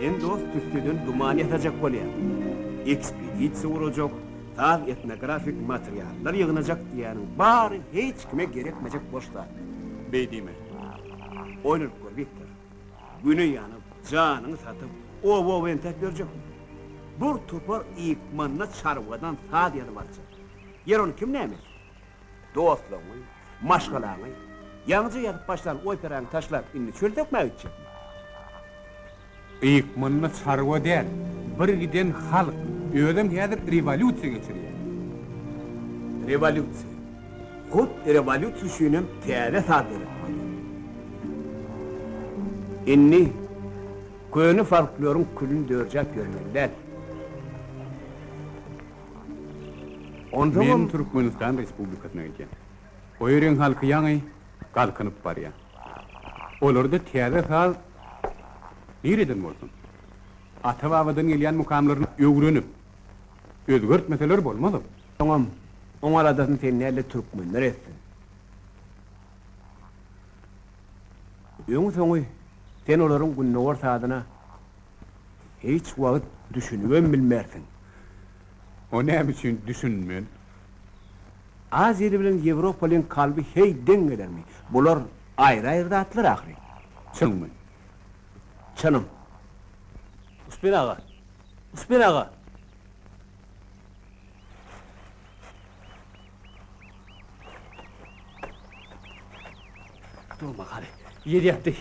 Ben dost üstüden duman yatacak bolýar. Ekspedisiýa urajak, taz etnografik materiallar ýygnajak diýäniň bary hiç kime gerekmejek boşlar. Beýdime. Oýnup gör Viktor. Güni ýanyp, janyny satyp, owo entek berjek. Bir topar ýykmanyna çarwadan taz ýaly barça. Yer onu kim näme? Dostlaryň, maşgalaryň, ýaňjy ýatyp başlaryň oýperaň taşlap indi çöl dökmek üçin. Ýykmanyna çarwa däl, bir giden halk özüm häzir revolýusiýa geçirýär. Revolýusiýa. Hut revolýusiýanyň täze sadyry. Inni köni farklaryň külün dörjak görmekler. Men Türkmen Respublikasyna giden. O ýeriň halky ýaňy galkynyp barýar. Olarda täze saz nereden bolsun? Ata-babadan gelýän mukamlaryny öwrenip özgörtmeseler bolmady. Tamam. Oňar adasyny sen näle türkmenler etsin. Öňü soňy sen olaryň günnäwar sadyna hiç wagt düşünübem bilmersin. O näme üçin düşünmän? Aziýa bilen Ýewropalyň kalby hey deň gelermi? Bular aýry-aýry zatlar ahry. Çynmy? Çanım. Uspen ağa. Uspen ağa. Durma gari. Yer yaptı.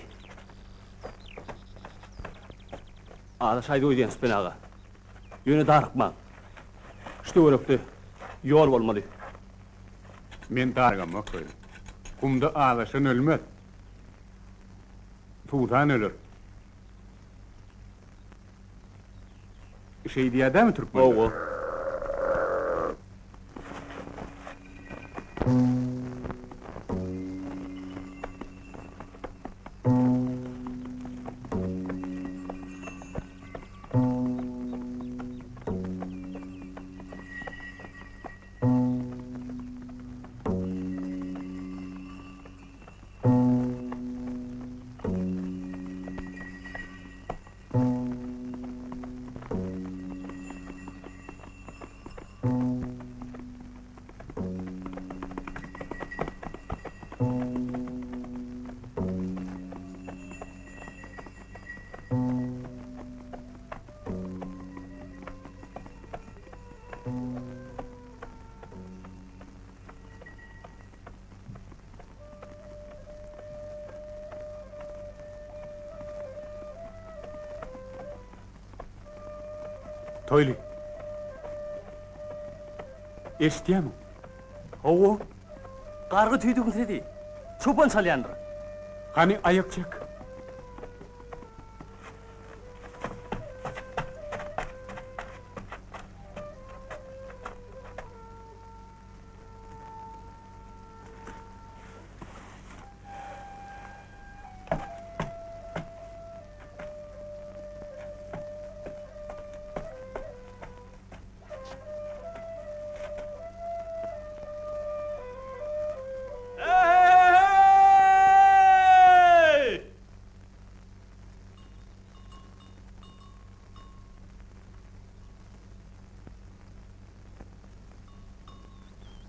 Ağda şayda oydayan Uspen ağa. Yöne darıkma. İşte örekti. Yor olmadı. Men dargam ok. Kumda ağlaşan ölmez. Tuğdan ölür. Şey diýär mi Türkmen? Oğul. Toyli. Eşitýärmi? Oğul. Qargı tüydüğün sedi. Çoban salyandır. Hani ayak çek.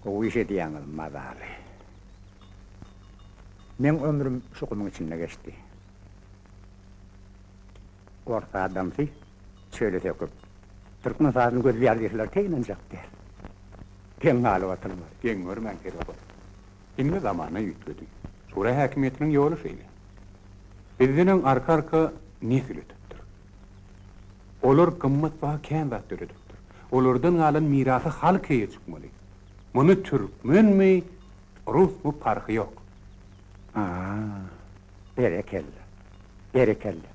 Gowy ýetirýän mazary. Men ömrüm şukulmyň içinde geçti. Orta adamsy, çöle töküp, Türkmen sazyny gözlerdiler teýnenjak der. Keň alyp atylmaz, keň görmän gerek. Inne zamana ýütgedi. Şura häkimetiniň ýoly şeýle. Bizden arka nesil ötüpdir. Olar kymmat baha kän zat ötüpdir. Olardan galan mirasy halkyga çykmaly. Muny türkmenmi, rusmy farky ýok. Berekelle. Berekelle.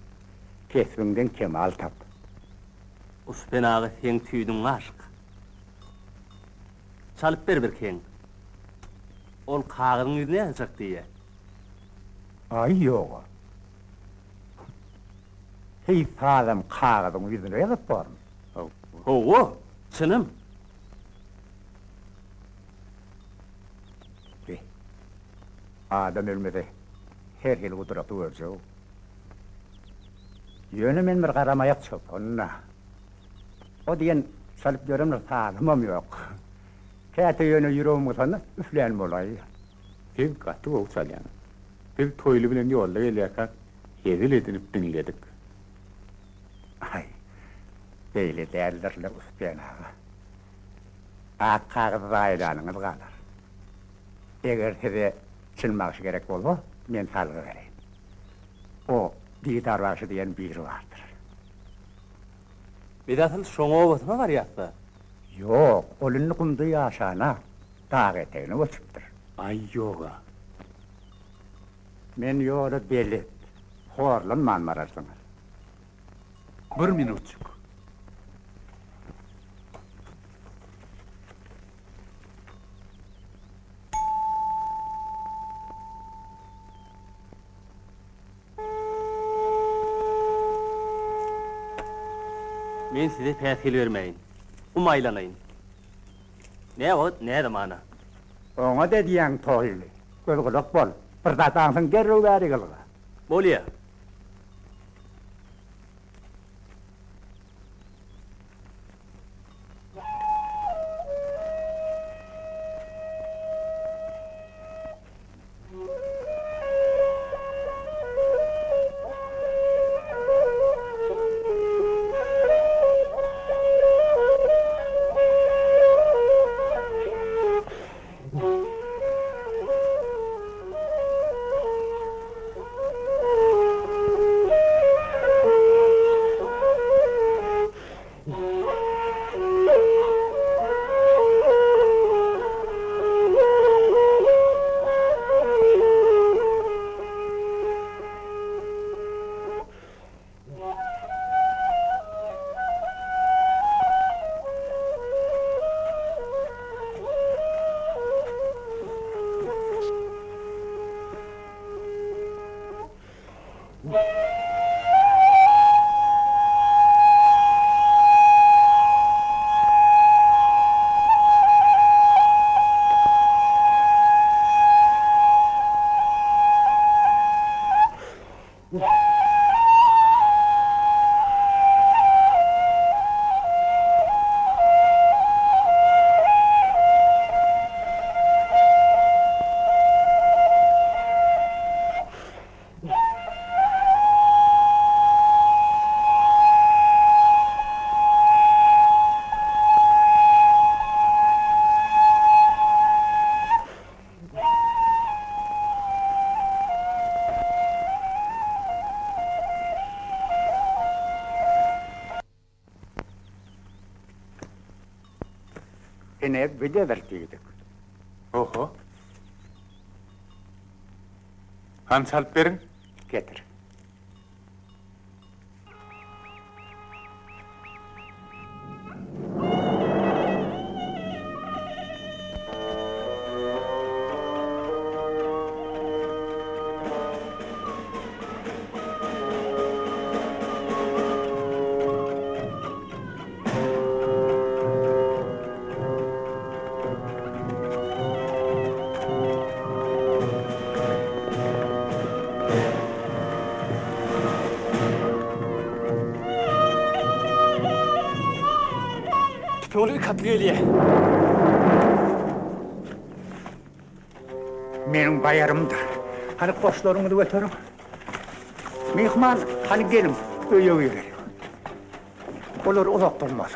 Kesbiňden kemal tap. Uspen ağa sen tüydüň aşk. Çalıp ber bir keň. Ol kagyň ýüzüne ýazak diýe. Ay ýok. Hey salam kagyň ýüzüne ýazyp barmy? Oğul. Çynım. Adam ölmedi. Her hil gudrapy görjek. Yönü men bir garamayak çok onna. O diyen salıp görümler tanımam yok. Kete yönü yüreğim sana üfleyen olayı. Ev katı o salyan. Biz toylu bilen yolda geliyken Jadyly edinip dinledik. Ay, böyle değerlerle uspen ağa. Akkağız aydanınız kalır. Eğer size çılmakşı gerek olma, men salgı vereyim. O, didarbaşı diyen biri vardır. Bir de atıl şoňa obatma var ýakda. Yok, olunlu kumdu yaşana, dağ eteğini ölçüptür. Ay yoga. Men yolu belit, horlan manmararsınız. Bir minutçuk. Men size pätil vermeyin. Umaylanayın. Ne o, ne de mana? Ona dediyen toylu, gölgülük bol, bir datansın gerru veri gılga. Bolya. Ene bide vertiydik. Oho. Han salp berin. Getir. Köňlügi katlyelýe. Menin bayarımdır. Hani koşlarımı da götürün. Mihman, hani gelin, öyle öyle. Olur uzak durmaz.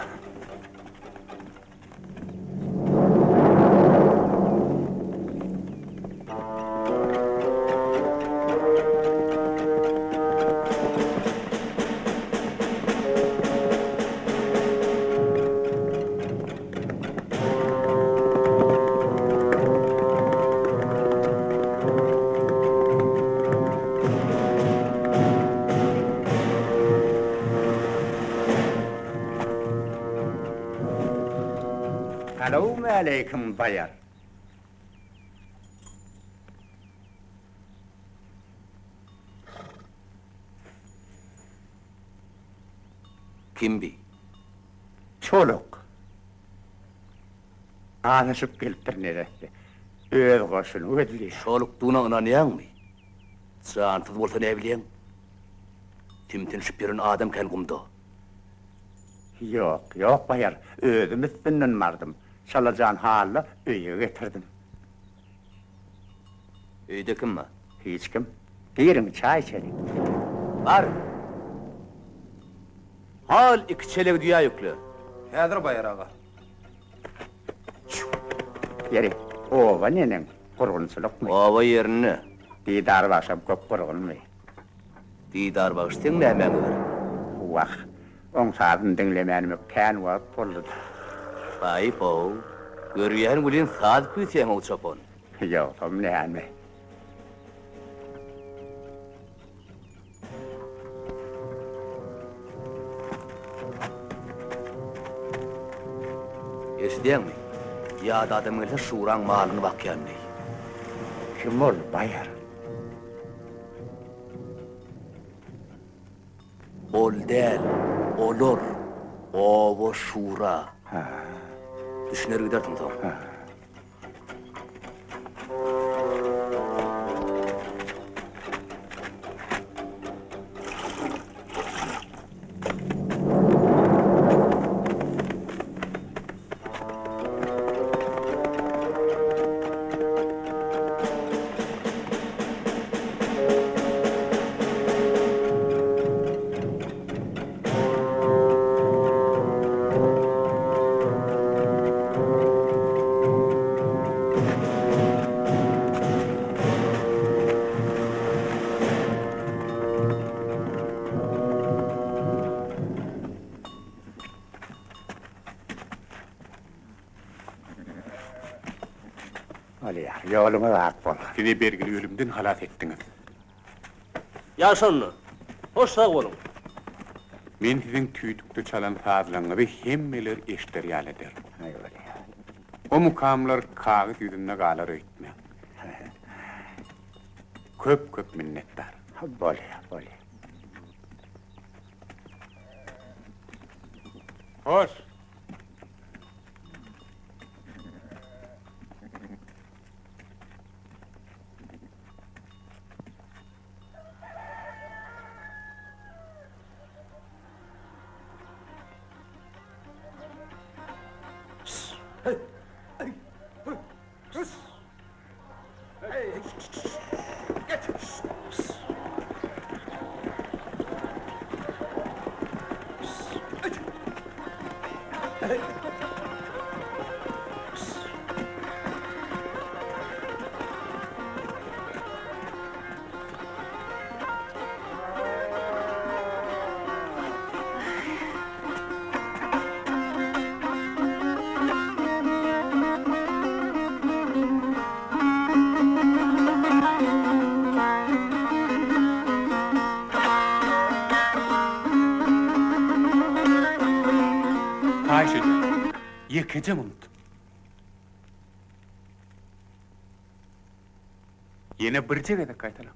Selamun aleyküm bayar. Kim bi? Çoluk. Anışıp geliptir neresi. Öz koşun, ödülüyor. Şoluk duna ynanýanmy? Çantyz bolsa ne bilýän? Timtinşip birin adam ken gumdu. Yok bayar, özüm üstünden vardım. Çalacağın halı öýe getirdim. Öýde kim mi? Hiç kim? Girin çay içelim. Var. Hal iki çelek dünya yüklü. Häzir bayar ağa. Yeri, ova nenem, kurgunçuluk mu? Ova yerini. Didar başam köp kurgun mu? Didar bağıştın nämen ber? Vah, on saatın dinlemenimi kän wagt boldy. Baýyp o. Görýän bilen saat küýsen o çapon. Yok, tom näme? Eşdiňmi? Ýa-da adam gelse şuraň malyny bakýandy. Kim ol bayar? Ol del, olur. Owo şura. Düşüner giderdim tam. Yoluma rahat bol. Sizi bergili ölümden halat etdiňiz. Yaşanlı. Hoş sağ olun. Men siziň tüýdükde çalan sazlaňyzy hemmeler eşderýän eder. O mukamlar kagyz ýüzünde galar öýtme. Köp minnetdar. Bol. Hoş. Yekeceğim unut. Yine bir cegede kaytalan.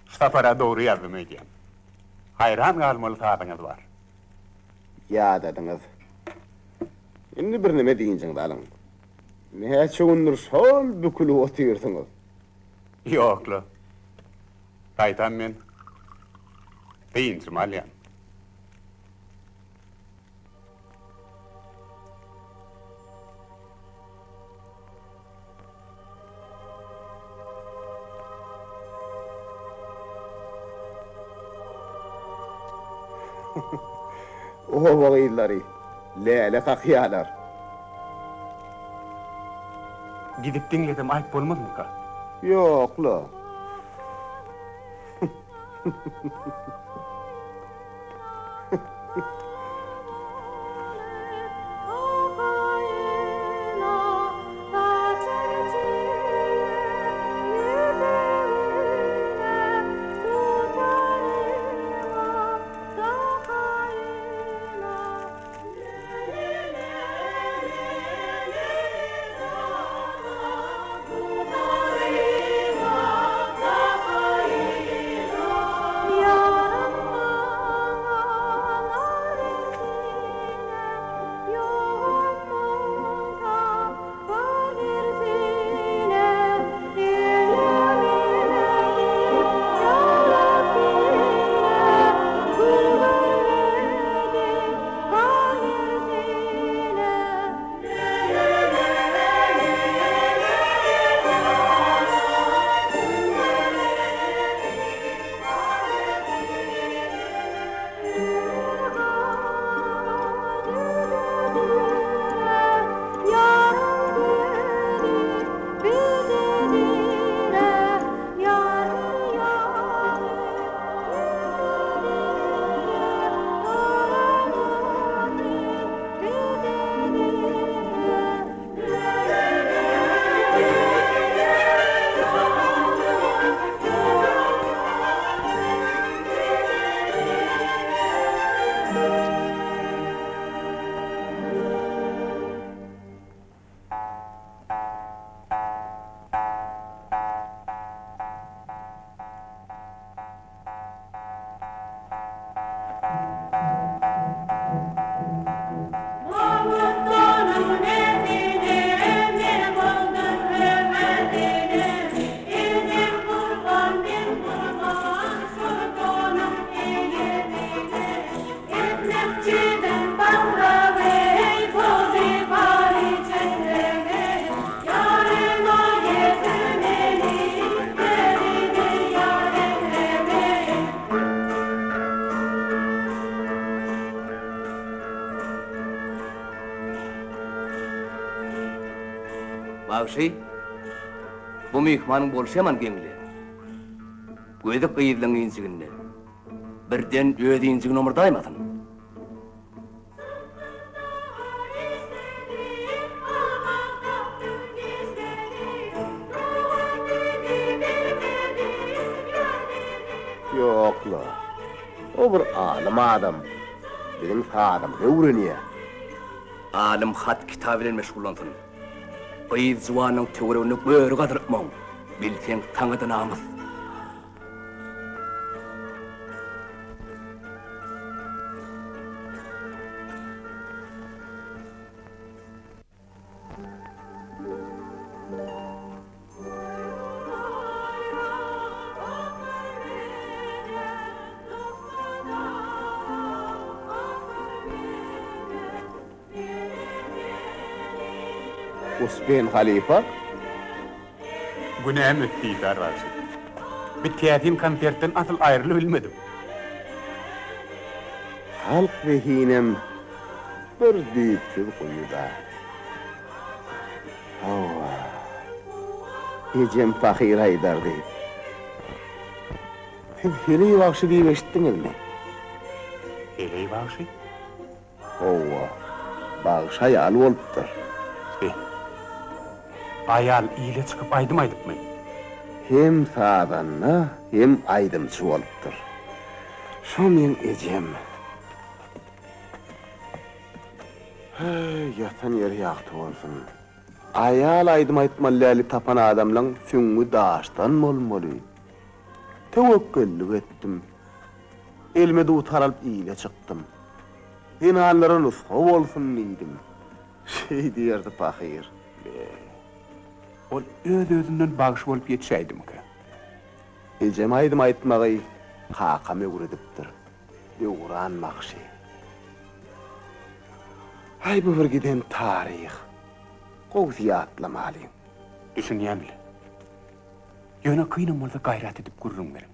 Safara doğru yardım edeyim. Hayran kalmalı saatiniz var. Ya dadınız. Şimdi bir neme deyincin dalın. Ne çoğundur sol bükülü otuyorsunuz. Yoklu. Kaytan men. Deyincim alyan. O vaýylary, lele kakyalar. Gidip dinledim ayıp olmaz mı ka? Yok la. Bağışy, bu mehmanyň bolşy yaman geňli. Gözi gyýdylyň ýinsiginde. Birden öz ýinsigini omurdaýmadyn. Ýokla. O bir alim adam. Bizim saadym öwrenýär. Alim hat kitap bilen meşgullantyn. Gyýyz jwanyň töweregini böwri gadyrpmaň. Bilseň taňyda namaz. Osman Halifa Günäm ötdi darwaşy. Bitýätin konsertden asyl aýryly bilmedim. halk vehinem bir düýpçül goýuda. Hawa. Ejem fakir aýdar diýip. Heli wagşy diýip eşitdiňizmi? Eley bagşy. Hawa. Bagşy al bolupdyr. Ayal ýyle çykyp aýdym aýdypmy? Hem sadanna, hem aýdymçy bolupdyr. Şo men ejem. Yatan ýeri ýagty bolsun. Ayal aýdym aýtmaly tapan adamlaň süňňi daşdan bolmaly. Tewekküllik etdim. Elime dutaryp ýyle çykdym. Ýa-lara nusxa bolsun diýdim. Şey diýerdi fakir. Ol öz-özünden bagış bolup ýetişäýdimki. Ejem aýdym aýtmagy kakam öwredipdir. Öwranmakşy. Ay bu bir giden tarih. Gowsiýatlamaly. Düşünýänli. Ýöne kynam bolsa gaýrat edip gurrun berem.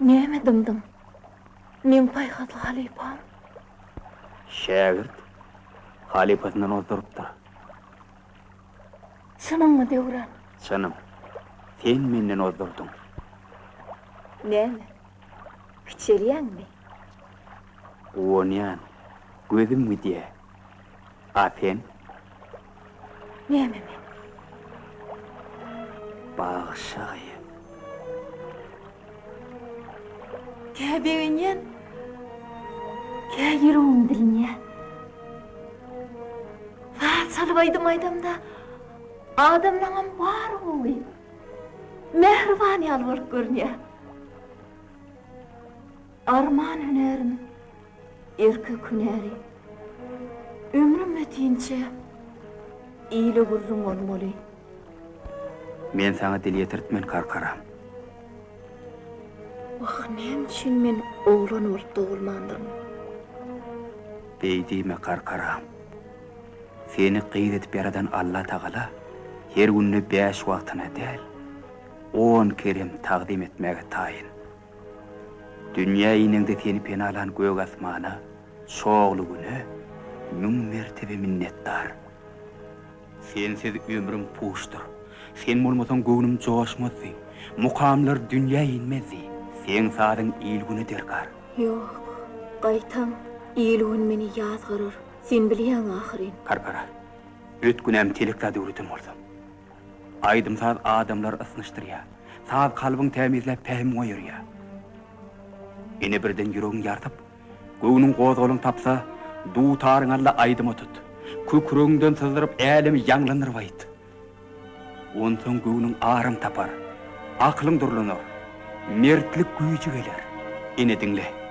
Näme dymdym? Men paýhatly halipam. Şägirt halipatyndan oturupdyr. Şununmy döwran? Sanam. Sen menden ozdurdyň. Näme? Ýetirýänmi? Onyan. Gözüm mi diye? Afen. Näme men? Bağışayım. Käbeňen. Käýürüm diline. Salbaydym aydymda. Adamlaňam bar gowy. Mehriban ýalwyryp görnýär. Arman hünerim. Erke künäri. Ömrüm ötýünçe ýyly gurrun bolmaly. Men sana dil ýetirtmen Karkara. Nem üçin men oglan urtda bolmandym. Beýdime Karkara. Seni qyýdetip beradan Allah Taala her günni 5 wagtyna däl 10 kerem taqdim etmäge taýyn. Dünýä ýyningde seni penalan gök asmana şogly güni mün mertebe minnetdar. Sensiz ömrüm puşdur. Sen bolmasaň göwnüm joşmazdy. Mukamlar dünýä ýynmezdi. Sen sadyň ýylgyny derkar. Ýok, gaýtaň ýylgyn meni ýazgyryr. Sen bilýän ahyryn. Karkara, ötkünem telekda döwrüdüm bolsam. Aydym saz adamlar ısnışdyrýar. Saz kalbyň temizläp pähim goýurýar. Ene birden ýüregiň ýartyp, göwnüň gozgalyň tapsa, duwtaryň alla aýdymy tut. Kükrüňden sızdyryp älimi ýanglandyryp aýt. Onsoň göwnüň arym tapar, aklyň durlanar, mertlik güýji geler. Ene diňle.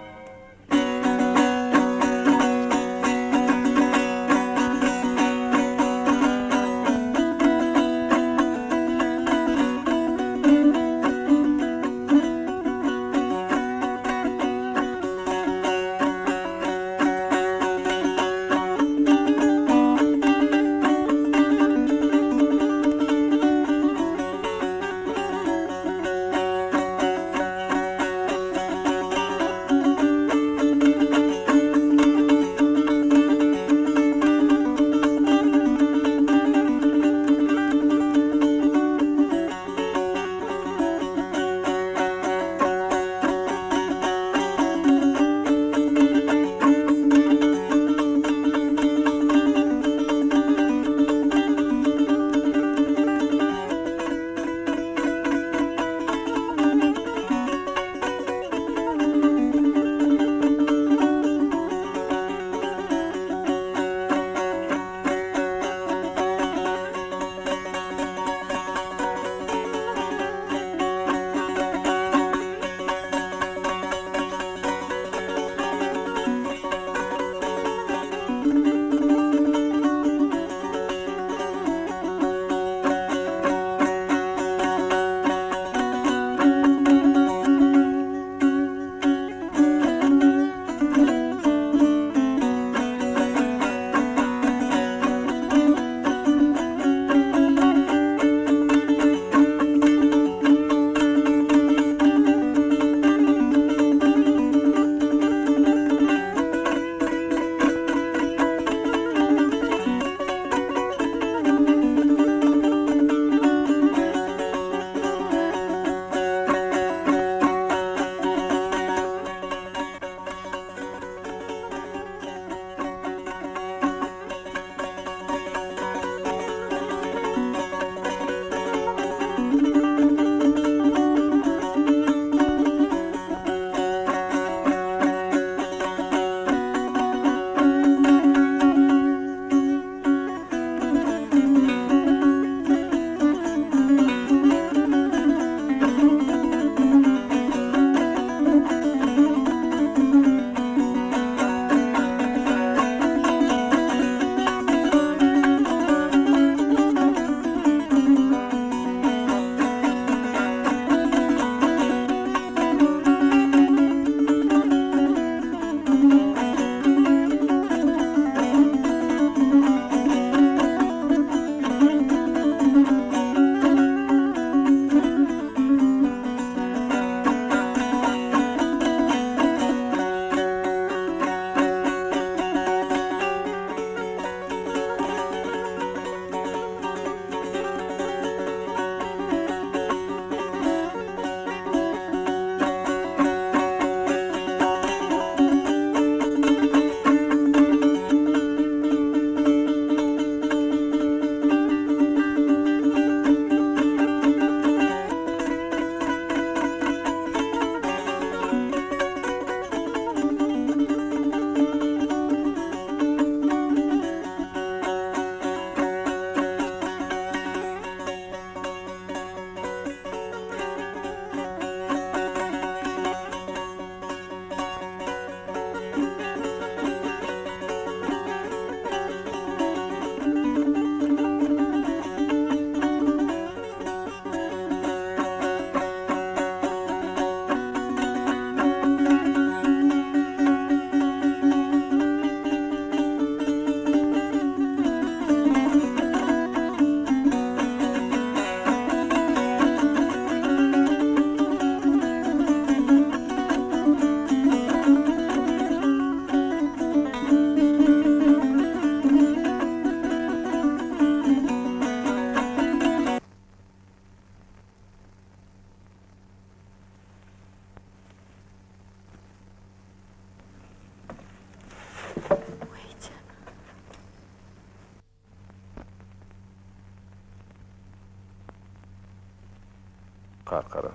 Karkara.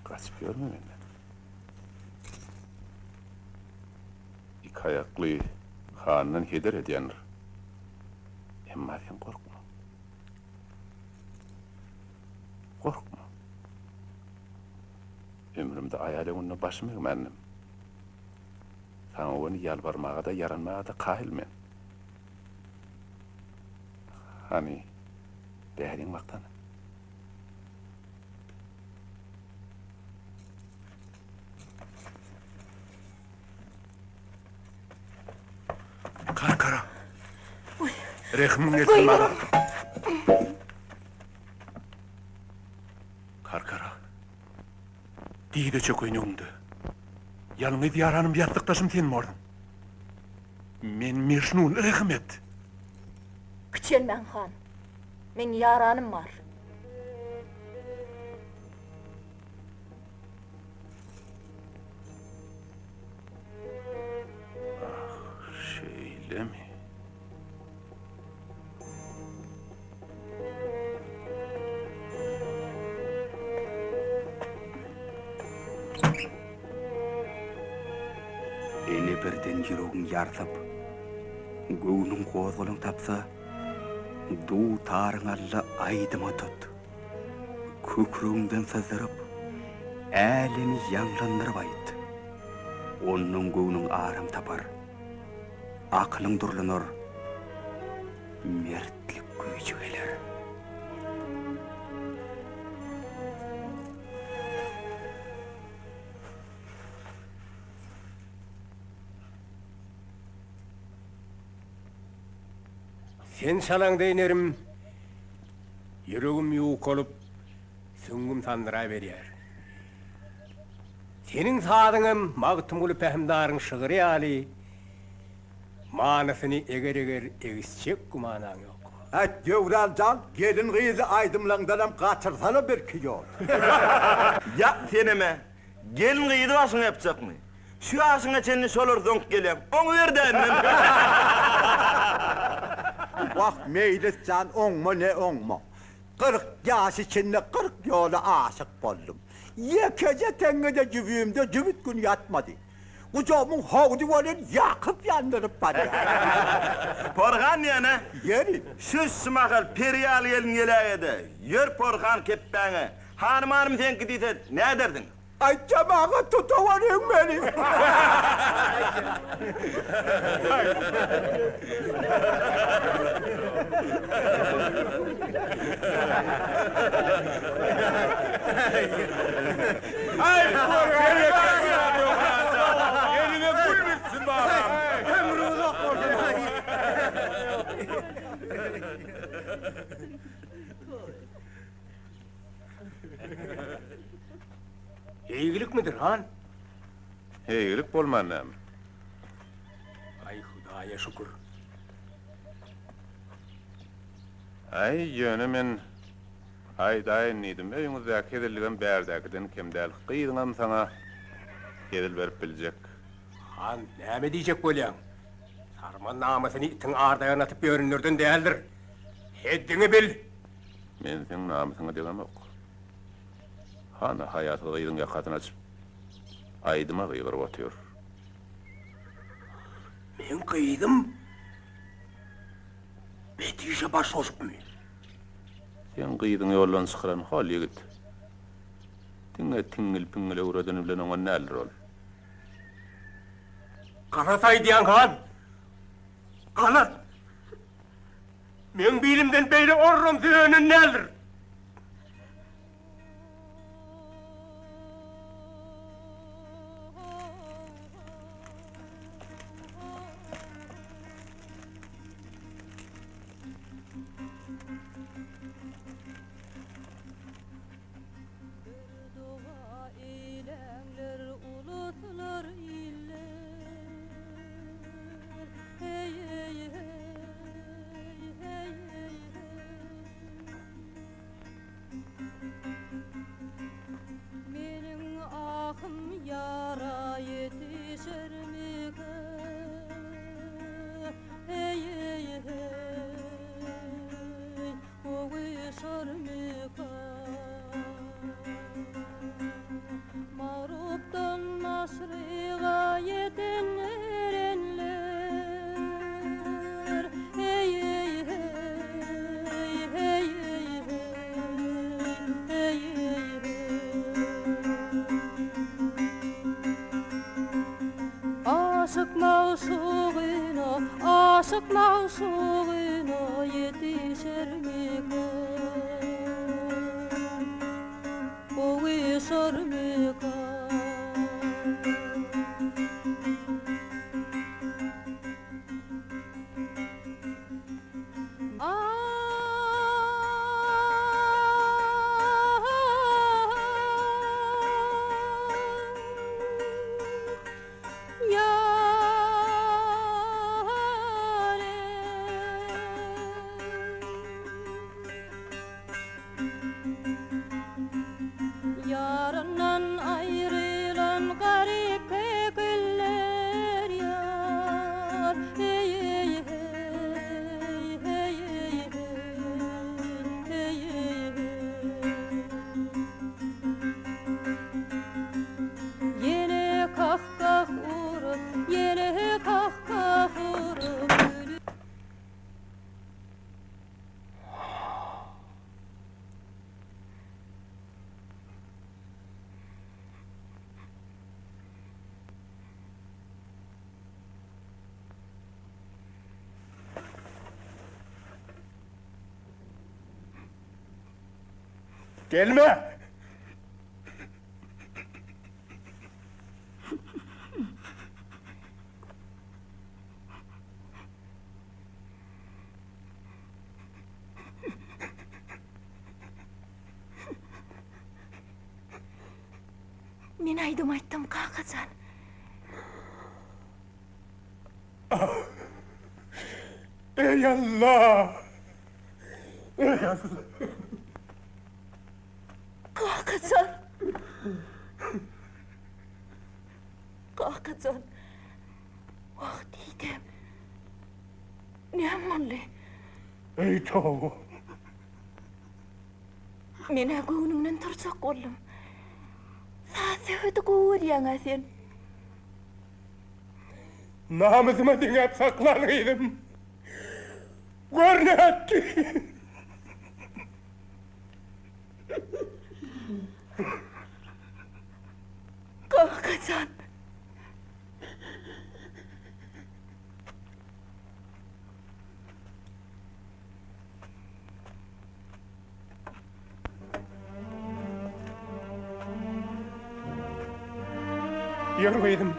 Kaçıp görme benden. İki ayaklı hanından heder edýändir. Emma sen korkma. Korkma. Ömrümde ayalığını başıma eğmendim. Sana onu yalvarmağa da yaranmağa da kahilmen. Hani değerin vaktanı. Karkara. Rehmin etsin bana. Karkara. Diýde çok öňüňde. Ýalňy ýaranym ýatlıkdaşym sen mordun. Men Mirşnun rehmet. Küçelmen han. Men yaranım var. Şeýle mi? Eli birden ýüregiň ýartyp, göwnüň gozgulyň tapsa, du taryň alla aýdyma tut. Kökrüňden syzyryp, älini ýanglandyryp aýt. Onuň göwnüň aram tapar. Aklyň durlanar, mertlik güýjü geler. Sen salaňda inerim, yüregim ýuwuk olup, süňgüm tandyra berýär. Senin sadyňym magtymly pehmdaryň şygyry ýaly, manasyny eger egisçek gumanaň ýok. Et Jöwraljan, geldiňiz aýdymlaryňdan gaçyrsana bir kiýol. Ya seneme, geldiňiz başyňa ýapjakmy? Şu aşyňa çenni solar zonk gelem, oňu berden men. Vah meýlisjan oňma ne oňma. 40 ýaş içinde 40 ýola aşyk boldum. Ýekece teňede jübüýümde jübüt gün ýatmady. Ucamyň howdy bolan ýakyp ýandyryp barýar. Porgan ýene? Ýeri. Şu smakal periýal ýelin ýelägede. Ýör porgan keppäňe. Hanım sen gidýet, näderdiň? Aýtjamaga tutawaryň meni. Ay porgan! Yerine gülmüşsün bana. Ömrüňiz Eýgilik midir han? Heýgilik bolmanam. Ay Hudaýa şükür. Ay ýöne men aýdaýyn idim. Öňüňizde kedilgän bärdäkden kimdäl gyýdyňam saňa kedil berip biljek. Han näme diýjek bolýan? Sarman namasyny itiň ardaýan atyp börünlerden däldir. Heddiňi bil. Men seň namasyňa degem ok. Hana hayaty gyýdyň ýakatyna açyp aýdyma gyýgyryp otýar. Men gyýdym. Betişe baş oşupmy? Sen gyýdyň ýoldan çykyran hal ýigit. Tiňe tiňil piňile uradan bilen oňa näler ol? Kanatay diýen han. Kanat. Men bilimden beýle orrum düýünün nädir? Yara yetişir mi Aşık mavsuğuna yetişer mi gowy sarmıkan Gelme! Men aydym aýtdym Karkara. Ey Allah! Ey Allah! Karkara. Karkara. Ah diýdim. Näme? Ey Tawa! Mene göwnüňden turjak boldum. Saza gowy sen. Namusyma diňip saklanýdym. Görnätdi. Karkara. Yürüydüm.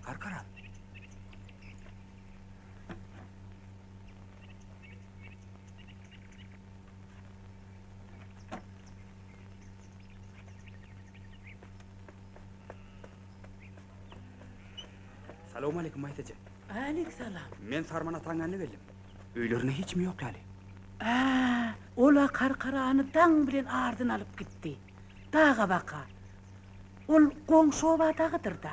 Karkara. Salam aleykum aytaca. Aleyküm salam. Men sarmana taňany geldim. Öýlerine hiç mi ýok ýaly? Ola Karkarany taň bilen ardyn alyp gitdi. Dağa baka. Ol goňşy obadagydyr da.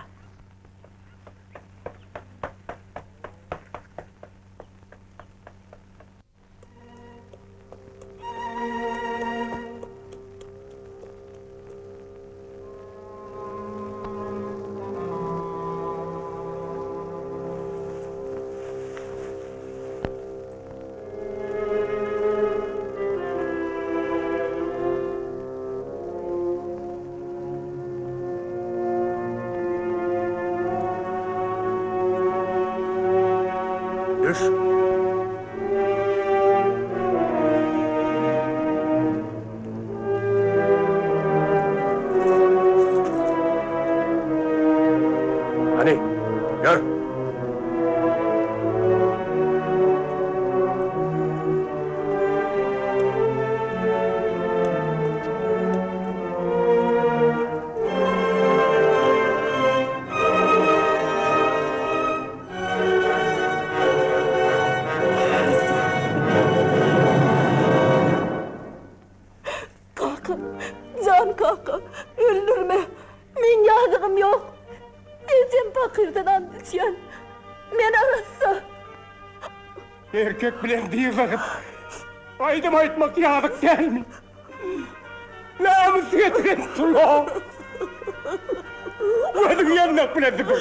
Düş. Hadi, gör. Kaka, öldürme. Men yazığım yok. Desem fakirden andıçyan. Men arassa. Erkek bilen değil vakit. Aydym aytmak yazık değil mi? Namus getiren tula. Ödüm yanmak biledik o.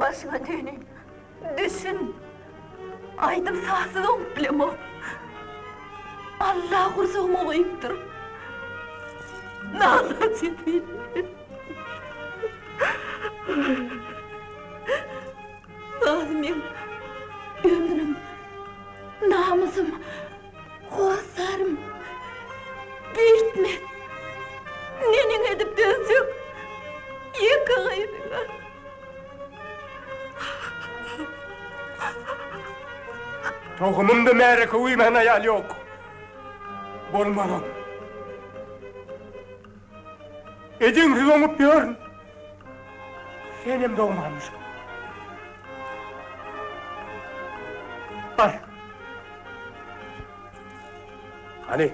Başına döneyim. Düşün. Aydym sahsız olup bilem o. Allah kursuğuma koyuptur. Nalat edin. Lazımım, ömrüm, namusum, hoşlarım, bitme. Nenin edip dönsük, yıkığıydılar. Tohumumda mereke uymayan hayal yok. Bolmadım. Edimsiz olup görün. Senim doğmamışım. Al. Hani?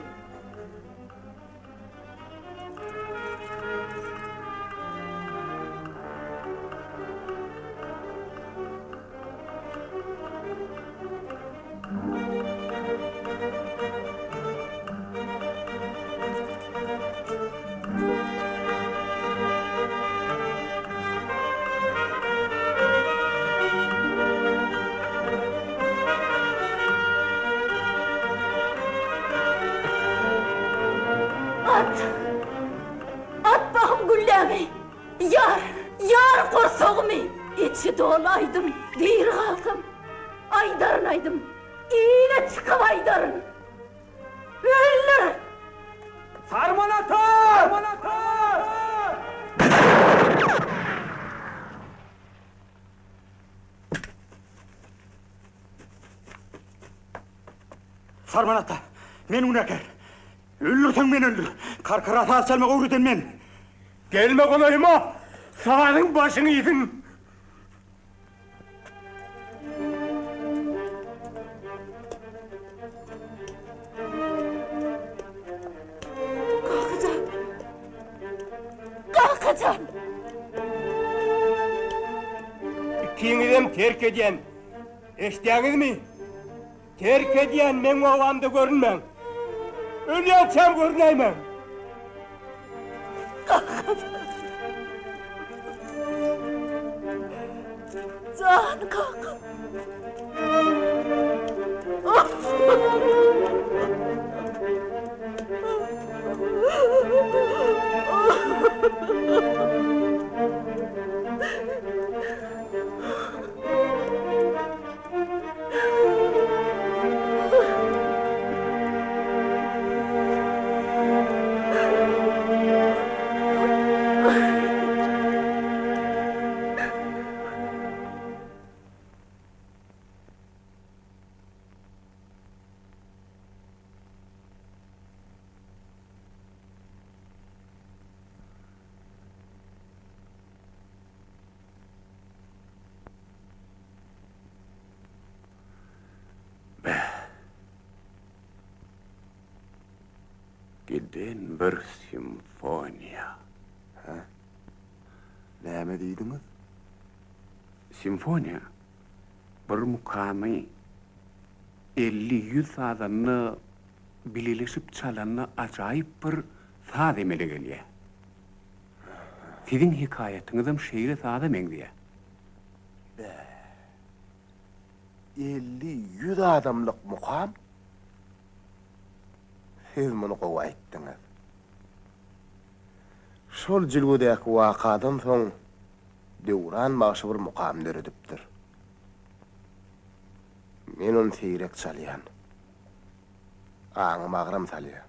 At bakım güllemi. Yar kursuğumu. İçi dolu aydym, dir kaldım. Aydarın aydym. İğne çıkıp aydarın. Öldür. Sarmanata! Sarmanata, men unaker. Öldürsen men öldür. Karkara sağ selme uğruten men. Gelme kolayıma. Sağının başını yedin. Kalkacağım. İkiniz terk ediyen. Eştiğiniz mi? Terk ediyen men oğamda görünmem. Ölüyorsam görüneyim. Can kalk. Giden bir simfoniya. Ha? Näme diýdiňiz? Simfoniya bir Mukamyn 50-100 adamny bileşip çalanny ajaýyp bir saz emele gelýär. Siziň hikaýatyňyzam şeýle saza meňdiýär. 50-100 adamlyk Mukam? Siz muny gowy aýtdyňyz. Şol jilgudäki wakadan soň döwran başy bir Mukam döredipdir. Men onu seyrek salyan. Ağım ağram salyan.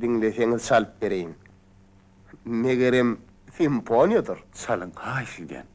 Dinleseňiz salyp bereýin. Megerem simfoniýadyr. Salyň haýsydan.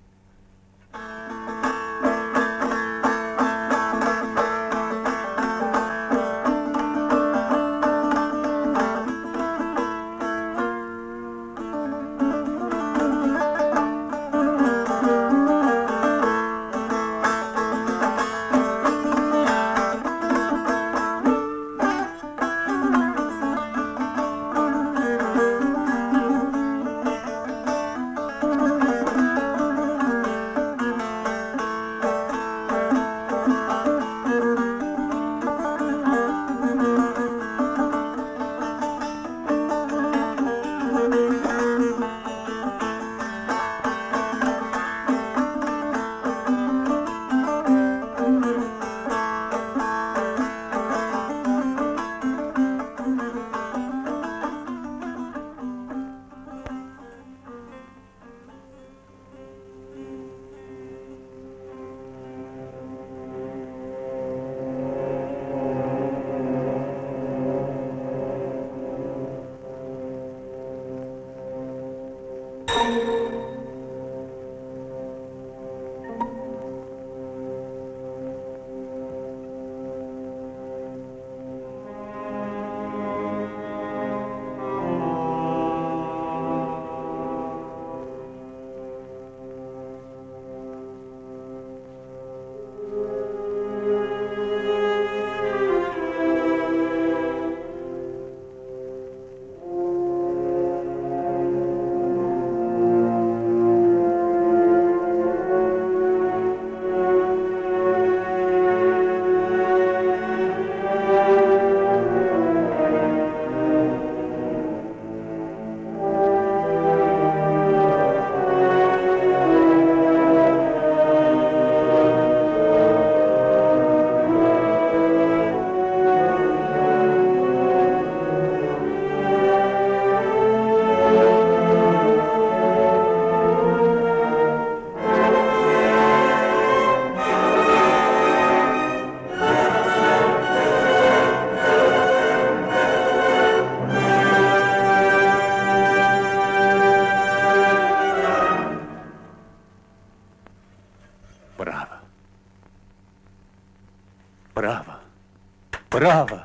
Bravo.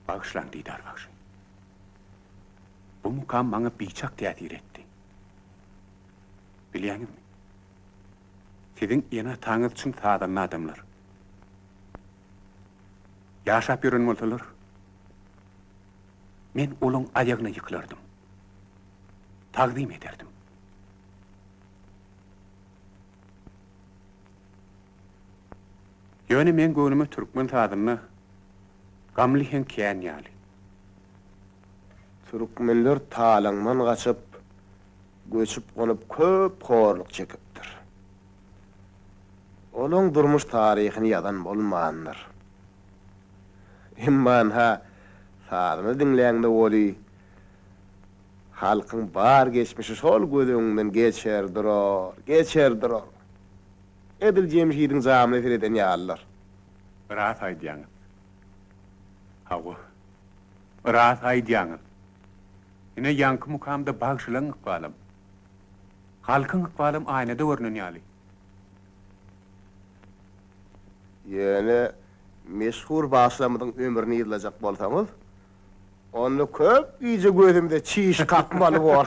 Bağışlan Didar, bağışlan. Bu Mukam bana biçak teatir etti. Bilýäňizmi? Siziň ýene taňyz üçin sadanly adamlar. Ýaşap ýören bolsalar, men olaň aýagyna ýyklardım. Taqdim ederdim. Ýöne men göwnüme Türkmen sadyny gamly hem kän ýaly. Türkmenler talaňdan gaçyp, göçüp gonyp köp horluk çekipdir. Olaň durmuş taryhyny ýadan bolmandyr. Emman ha sadyny dinleýände boli halkyň bar geçmişi şol gözüňden geçerdir. Edil jemşidiň zamyny eden ýalar. Rahat aýdýaňyz. Hawa. Rahat aýdýaňyz. Ine ýanky Mukamda bagşylaň ykbalym. Halkyň ykbalym aýnada görünen ýaly. Ýöne meşhur başlamydyň ömrüni ýyzlajak bolsaňyz, onu köp iýje gözümde çiş kakmaly bor.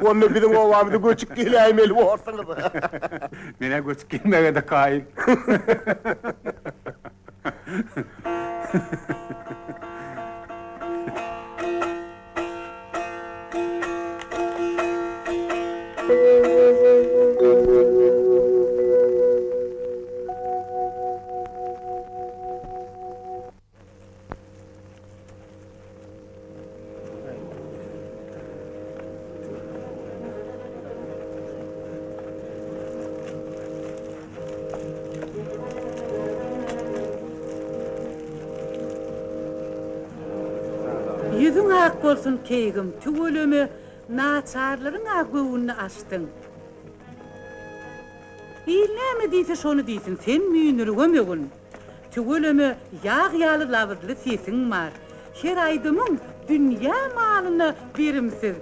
Onu biziň owamyda göçüp gelýärmeli bolsaňyz. Mene göçüp gelmege de kaýyn. Yüzün ak bolsun keygim, tügölümü naçarlaryň ak göwünni açdyň. näme diýse şonu diýsin, sen müýnürgömegin. Tügöleme ýagy labydly sesin bar. Her aydymyň dünýä malyny berimsiz.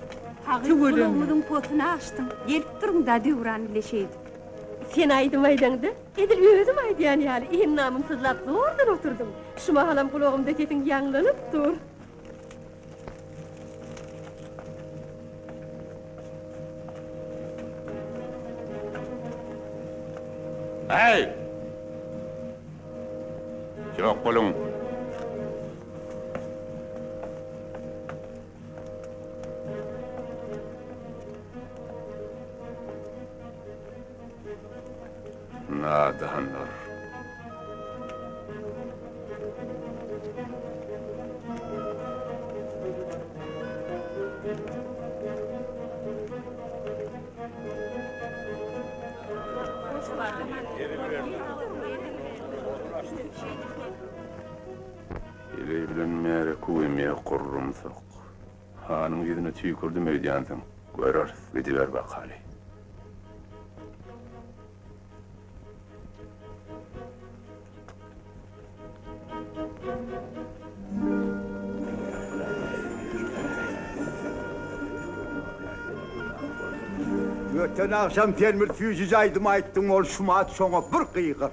Tügölümüň potuna açdym. Gelip durun da döwran bileşeydi. Sen aydym aýdaňdy, edil özüm aýdýan ýaly iň namymsızlap zordan oturdum. Şuma halam kulagymda ketin ýanglanyp dur. Hey! Çok bolun. Nadanlar. Ele bilen mere kuvvemeye kurrumsak. Hanım yüzüne tüykürdü meydansın. Görür, gidiver bakali. Öten akşam temir tüyüzüz aydym aýtdyň ol şumat soňa bir kıýgyr.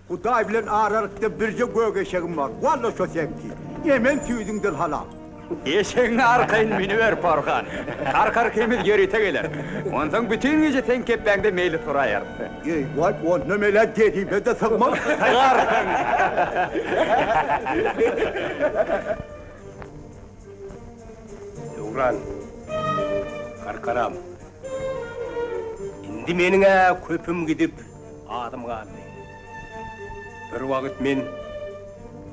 Hudaý bilen ararykda birje gögeşegim var. Walla şo sepki. Hemen tüýdüňden halal. Eşeğini arkayın miniver Parkan. Karkar kemiz gerite geler. Ondan bütün gece tenkep bende meyli turayar. Ey, vay, o ne mele dedi, ben de sakmam. Karkan. Uğran, Karkaram. Indi meniňe köpüm gidip adım galdy. Bir wagt men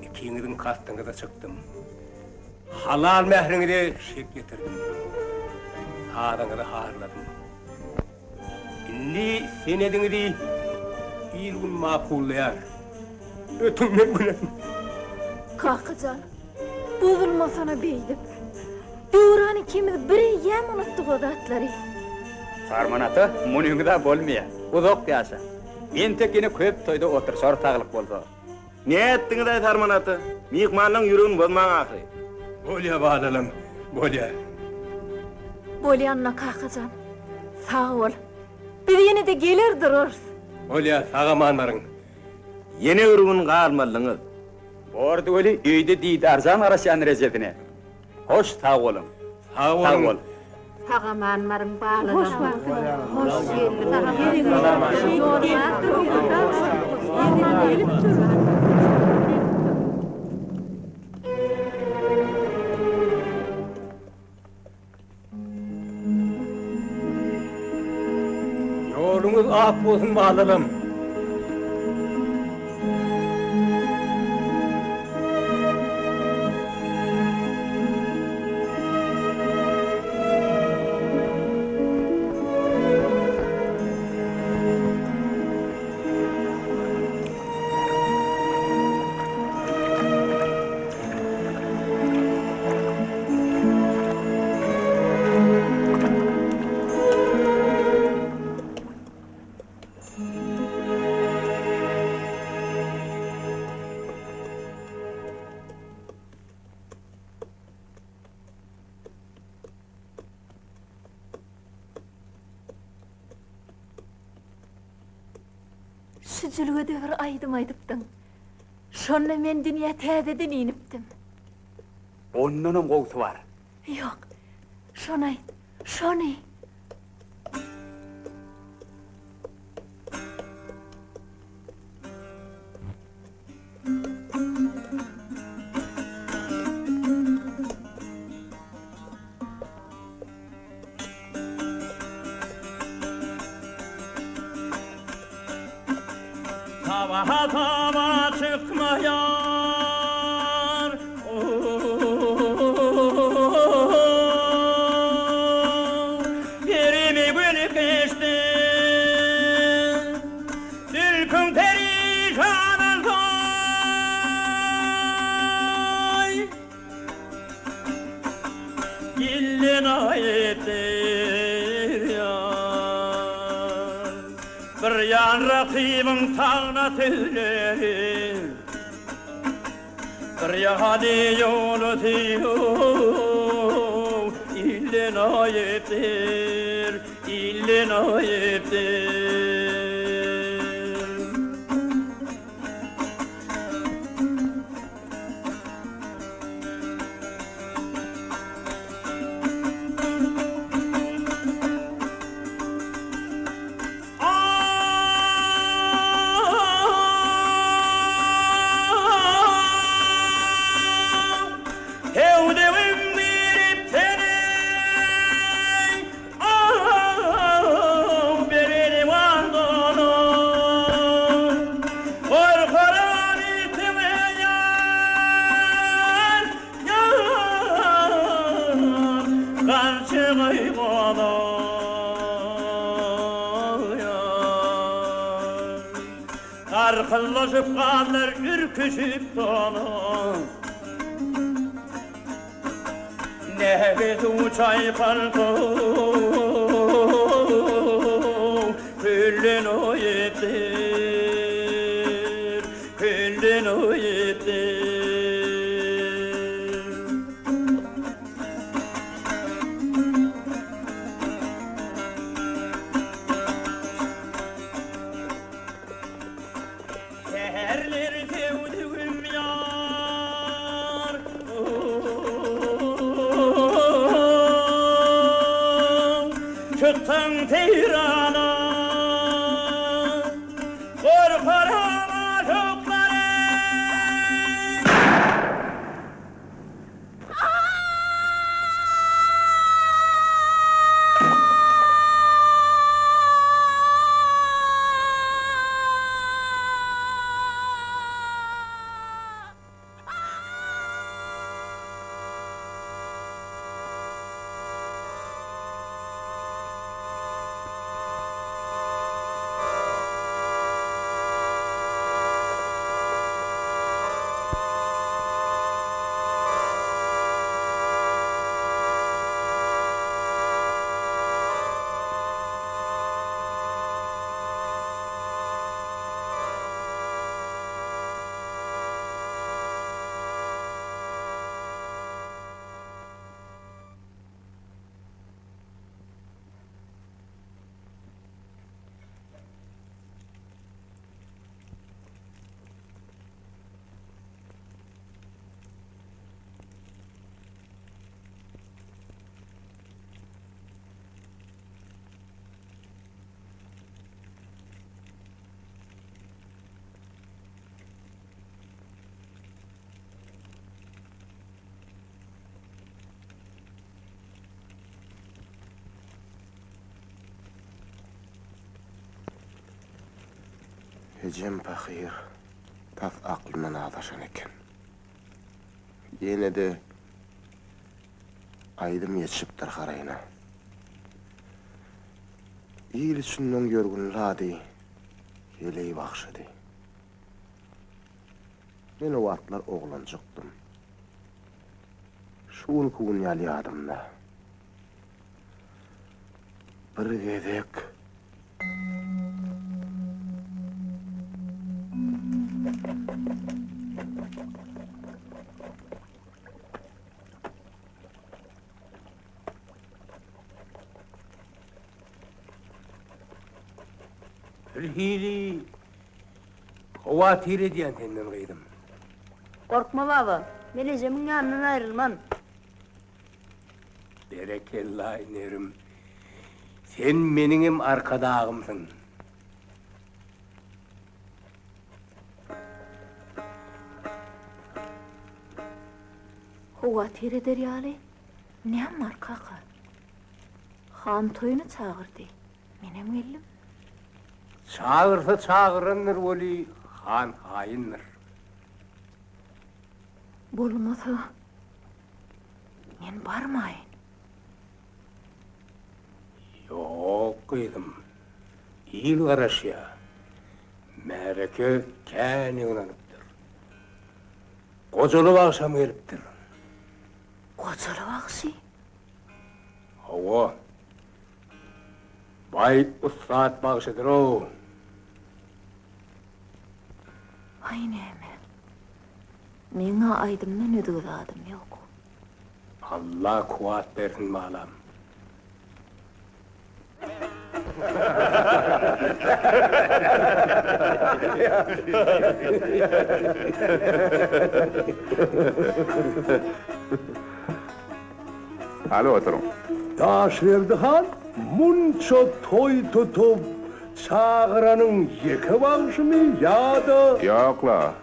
ikiňiziň kastyňyza çykdym. Halal mehriňi şek getirdim. Adaňyzy harladym. Indi sen ediňizi ilgun maqullar. Ötüňden bilen. Kakacan, bozulmasana beýdip. Döwrany kimiz biri ýem unutdyk o zatlary. Sarmanatı munuyunda bolmaya. Uzak ýaşa. Men tekini köp toyda otursar taglyk bolsa. Ne etdiňiz aý sarmanatı? Mihmanlaryň ýüregini bozmaň ahry. Bolya badalım, bolya. Bolyanna Kakacan, sağ ol. Biz ýene-de geler dururuz. Bolya sagamanlaryň. Ýene ýüregini garmalyňyz. Bordy öli öýde diýdarzan araşan rezetine. Hoş sağ olun. Sağ olun. Sagamanlaryň balygy. Hoş Yoluňyz ak bolsun badalym. Şüjülge de bir aýdym aýdypdyň. Şonda men dünýä täzeden inipdim. Onunun gowsy var. Ýok, şonu aýt, şonu. Tava çıkmayan yerimi günü geçti Türkmen perişan olay Gillin ayettir ya Bir yan rakibin tağına tüyler Bir yahadi yolu tiyo İllin ayettir İllin ayettir Arkıllaşıp kalır ürküşüp dolu Nefret uçay kalkı Küllün o yetir Küllün o yetir Çıktın teyrana Korkarama çokları Ecem pakir, taf aklından ağdaşan eken. Yine de aydym yetişipdir harayına. İyil üçünden görgün ladi, heleyi bakşıdı. Ben o atlar oğlan çıktım. Şuun kuğun yalıyadımda. Bir gedek. Hili kova tiri diyen tenden kıydım. Korkma baba, ben Ecem'in yanından ayrılmam. Berekella inerim. Sen benim arkadağımsın. Hova tiri deryalı, ne var kaka? Han toyunu çağırdı, menem geldim. Çağırsa çağırındır oli, han haindir. Bolmasa, men barmayın. Yok kıydım. İyil garaş ya. Mereke kâni ınanıptır. Kocalı akşam geliptir. Kocalı akşı? Hava. Bay ustad bağışıdır o. Ay näme? Meňe aydymdan ödüg adym ýok. Allah kuvat bersin malam. Hadi oturun. Daşverdi han, munça toy tutup, çağıranın yeke bağışı mı ýa-da? Yokla.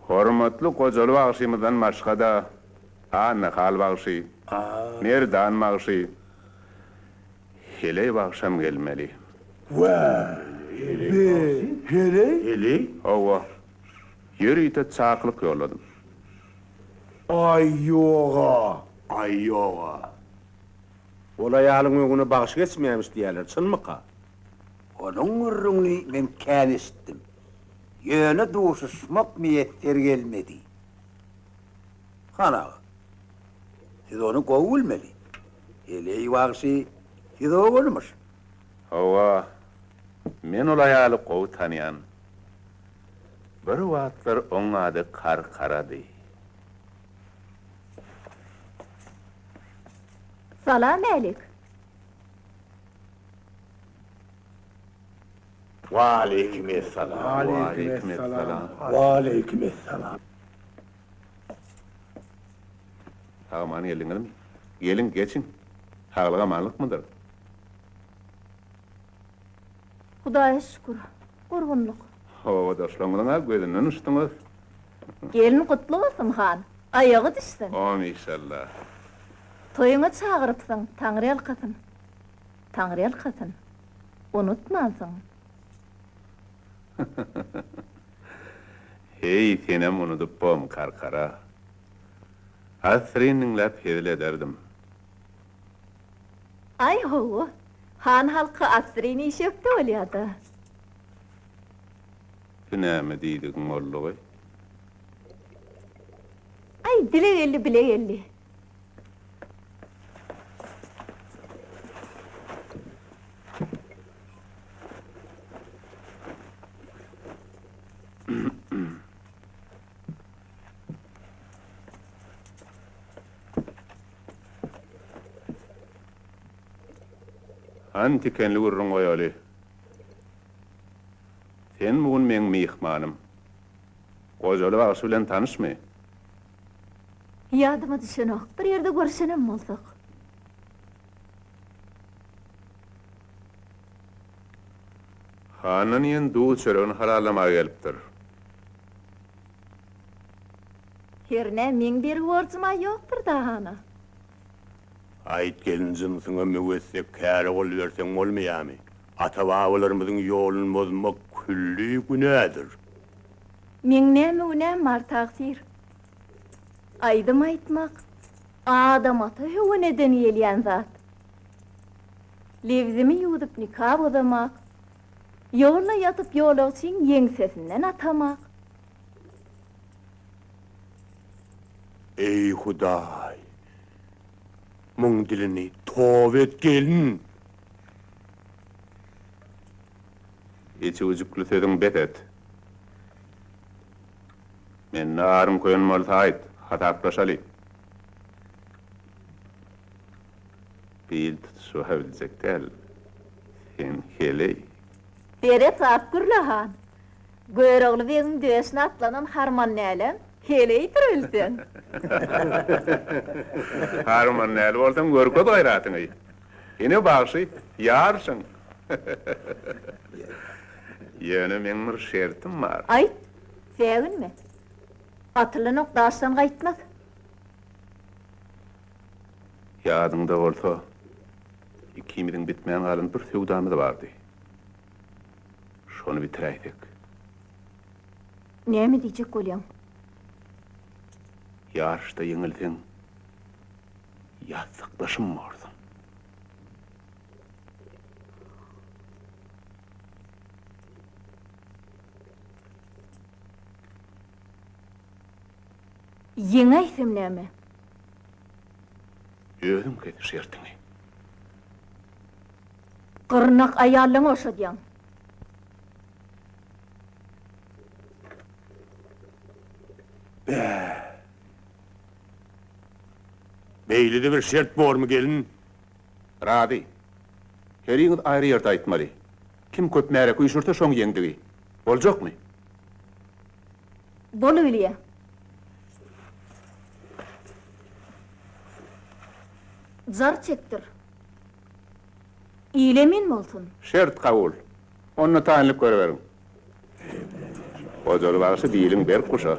Hormatly gojaly bagşymyzdan başga da nahal bagşy, nerdan bagşy, hele bagşam gelmeli. Hele? Owa. Ýürüýte çaqlyk ýoladym. Ay yoga. Ola ýalyň öňüne bagşy geçmeýämis diýerler, çynmyka? Onun ürrüňi men kän işitdim. Ýöne duşuşmak miýetler gelmedi. Hana. Siz onu gowy bilmeli. Hele ýagsy siz ogulmuş. Owa. Men ola ýaly gowy tanýan. Bir wagtlar oň ady Karkara dy. Salam alik. Aleykümselam. Aleykümselam. Aman gelin, gelin geçin. Haglyga manlyk mıdır? Hudaýa şükür. Gurgunluk. O dostlaryňyň gözünden uçdyňyz. Gelin kutlu bolsun han. Ayağı düşsün. Amin inşallah. Toyuna çağırıpsın, Taňryal katın. Taňryal katın. Unutmansın. Hey, senem unutup Karkara. Hasrin lap hedil ederdim. Ay ho, han halkı asrini şöpte olýardy. Näme diýdiň mollugy? Ay dile geldi, bile geldi. Anti kenli urrun goýaly. Sen bugun meň mihmanym. Gojaly bagşy bilen tanışmy? Ýadyma düşenok, bir ýerde görşenem bolsak. Hanyn ýen duý çöregini haralamaga gelipdir. Herne meň bir borjuma ýokdur da hana. Ayt gelinjim sana müwessep käre bol berseň bolmaýarmy? Ata-babalarymyzyň ýolun bozmak külli günädir. Meň näme günäm bar tagsir? Aydym aýtmak, adam ata höwneden ýelýän zat. Lewzimi ýudup nikah bozamak, ýoluna ýatyp ýolagçyň ýeňsesinden atamak. Ey Hudaý! Muň dilini towap et gelin. Eçi ujukly söýüň bet et. Men narym koýan bolsaýt, hataplaşaly. Bil şu hewlejektel. Sen hele. Bere tapgurlahan. Göýregli bezin döşüne atlanan harman näle? Hele ýitirilsin. Harman näle bolsam görkö gaýratyny. Ine bagşy ýarsyň. Ýöne meň bir şertim bar. Aýt, seginme. Atylanyk daşdan gaýtmaz. Ýadyňda bolsa, ikimiziň bitmeýän galan bir söwdamyz bardy. Şonu bitiräýdik. Näme diýjek bolýan? Ýarşda ýeňilseň, ýazsaklaşym bardy. Ýeňäýsem näme? Özüm ketişerdiňi. Gyrnak aýalyň oşadýan. Bizde bir şert bor mu gelin? Radi. Heriňiz aýry ýerde aýtmaly. Kim köp märek uýşursa şoň ýeňdigi. Boljakmy? Bolubilýär. Zar çektir. İýlemin bolsun. Şert kabul. Onu taýinlip görüberin. Ojaly bagşy diýiliň ber kuşa.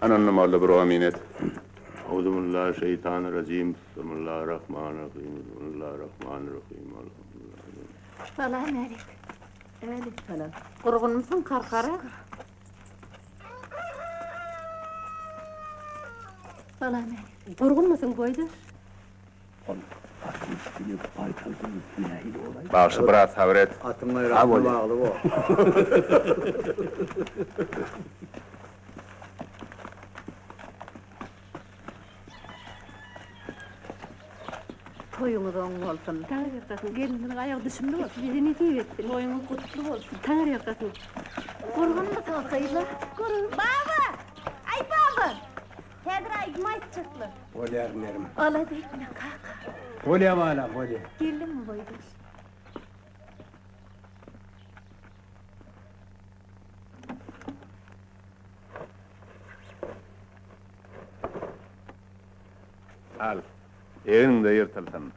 Ananna malla bir amin et. Euzubillahimineşşeytanirracim. Bismillahirrahmanirrahim. Bismillahirrahmanirrahim. Salam aleyküm. Aleyküm salam. Gurgun musun Karkara? Salam aleyküm. Gurgun musun koydu? Bagşy biraz sabret. Atın ayrağına bağlı o. Toyunuz oň bolsun. Taňar ýakasyn, geliniň aýagy düşümde bolsun. Bizi ne diýip etdi? Toyuňyz gutly bolsun. Taňar ýakasyn. Gurgun musun hayla? Gurgun. Baba! Ay baba! Häzir aýdym aýtjakly. Bolýarlerim. Ala diýipmi kaka? Bolýam ala, bolýar. Geldimmi boýdy? Al. Eňde ýertilsin.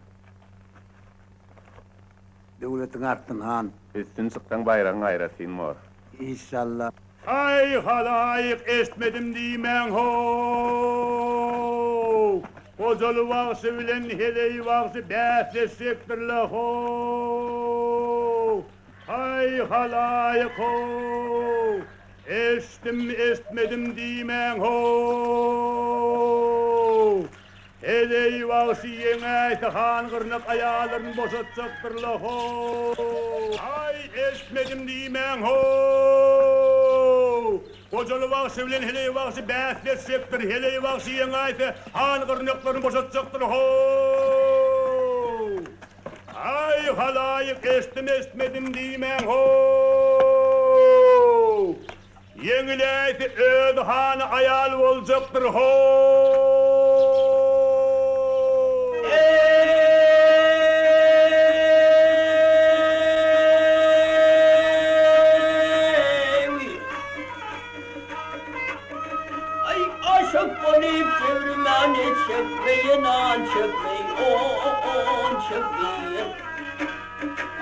Döwletiň artdan han. Üstün çykdan bayragyň aýrasyn mor. İnşallah. Ay halayık esmedim diýmän ho. Ojaly wagşy bilen heleý wagşy bäsleşekdirle ho. Ay halayık ho. Esmedim diýmän ho. Heleý wagşy ýeňe han gyrnak aýallaryny boşatjakdyrle ho. Ay esmedim diýmän ho. Ojaly wagşy bilen heleý wagşy bäsleşekdir. Heleý wagşy ýeňe han gyrnaklaryny boşatjakdyr ho. Ay halayık esmedim diýmän ho. Ýeňiläýti öz hany aýal boljakdyr ho.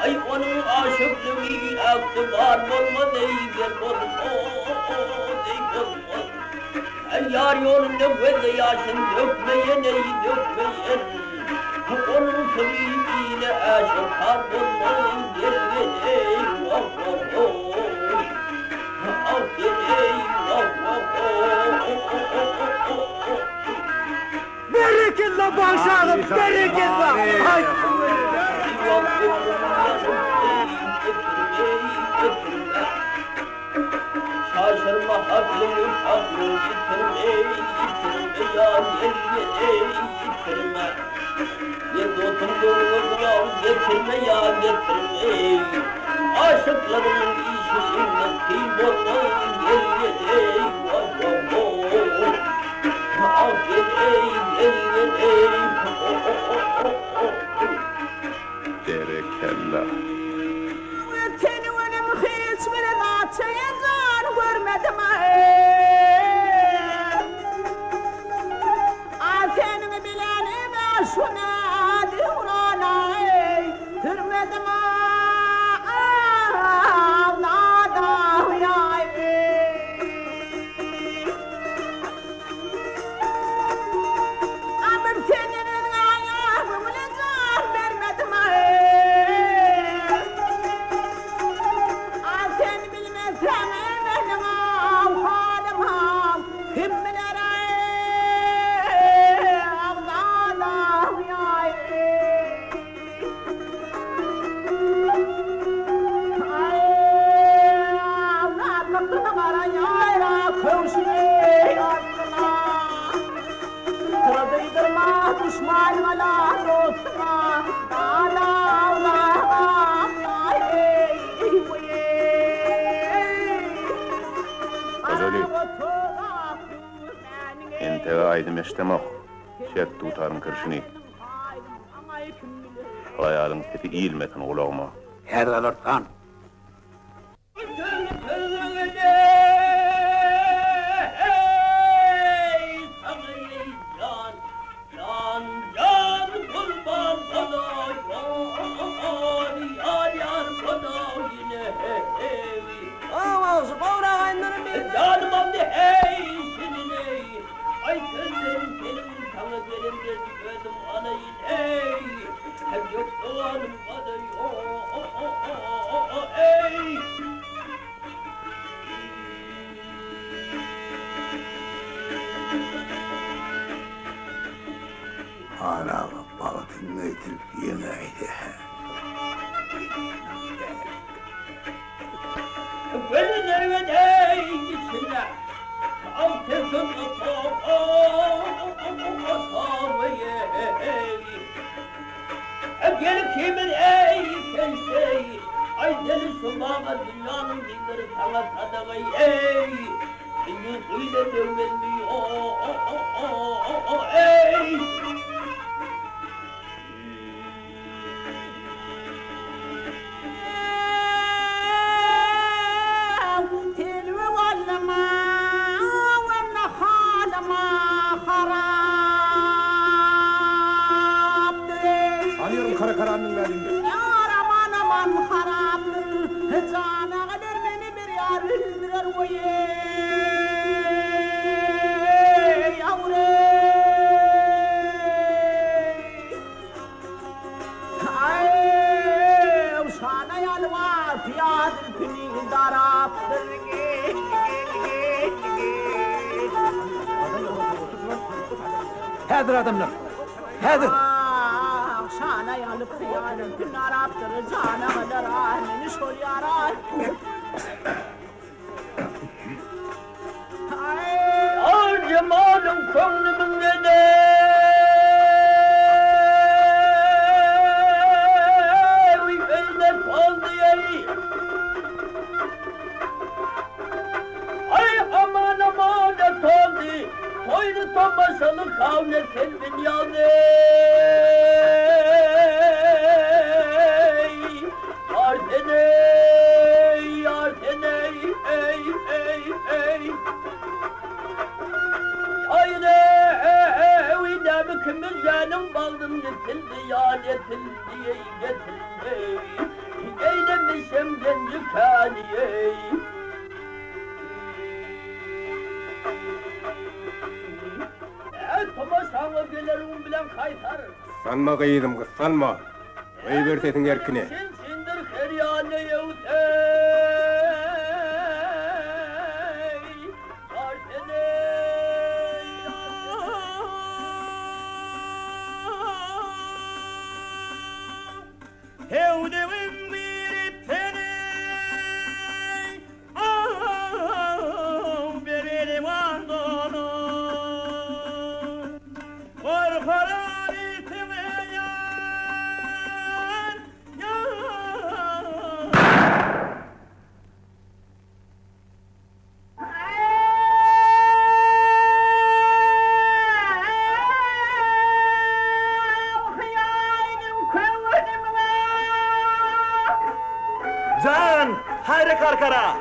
Ay onun aşıklığı aktı var olma deyger olma. Ay yar yolunda böyle yaşın dökmeyen ey dökmeyen. Onun kıyıkıyla aşık har olma gelgen ey vah vah oh. Ah gel ey vah vah oh. Bereketla başarım, bereketla. Ay. Şaşırma haklını yitirme ya yitirme. Yer dotun durulur ya getirme ya getirme. Aşıklarının işinden kıybolma gel vah vah oh. Ah gel Berekella. Seni önüm hiç bile açayından görmedim Senin bilenim şuna diyorana Türmedim avlada yay Amir senin ayağımı zar vermedim Sen bilmezsen benim halim ham Kim bilir avladım yay Avladım kara yayra kövşüne aklına Kıradıydırma düşmanına dostuna Allah'ım yay Ojaly. Ente aýdym eşdemok. şert tutarın kırşını. Ayağın seti iyilmesin kulağıma. Her alırsan. Hala balıkın neytir yeneydi. Böyle nerede içinde altın Gelip kimin ey kenşey ay deli sumağa dünyanın dilleri sana sadakay ey yüzüyle dövmeliyor ey Karkara'nın elinde. Yar aman aman haraptır. Cana kadar beni bir yar bildirer o yavrum. Ay sana yalvar piyadır pini daraptır. Hedir adamlar. Hedir. Sana yalıp kıyarım gün araptır cana kadar ahmeni şol yarar. Cemal'ın konumun nede Uyfelnet oldu yeri Ay aman aman et oldu Toylu tomaşalı kavnetin dünyadı Arteney, Arteney, ey, ey, ey Ayne, uydamı kimin canım baldım yetildi ya yetildi, yetildi Eylemişim genci kaniye Tomaşanı gelirim bilen kaytar Sanma kıydım kız, sanma. Kıyıver sesin erkine. Sindir heryane yevtey Arteney Hevdevim bir teney Berelim andana Karkara itime Can, hayri Karkara.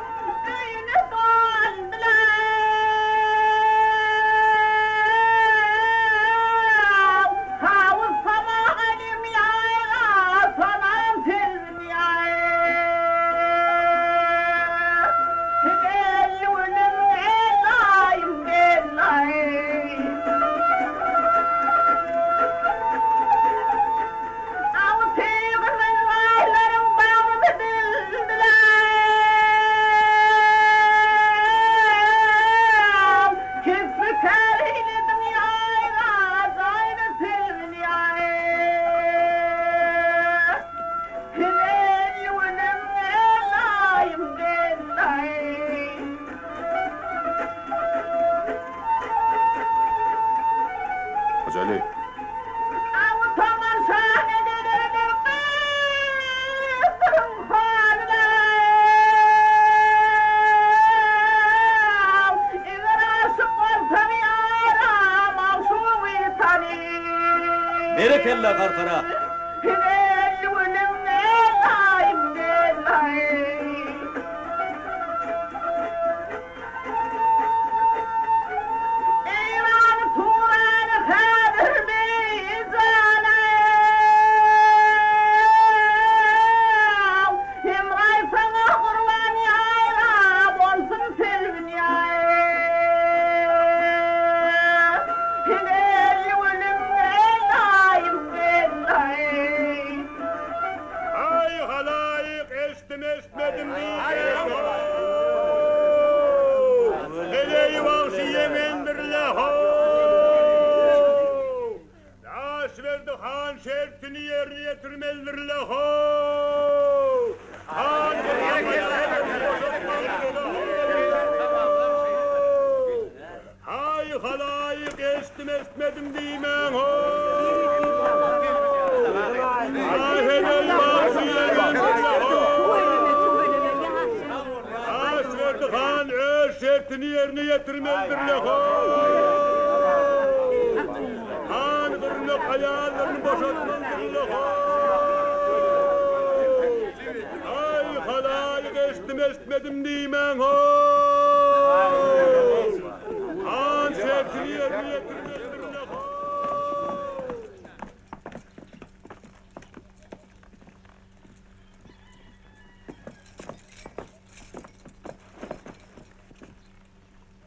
Ella Karkara.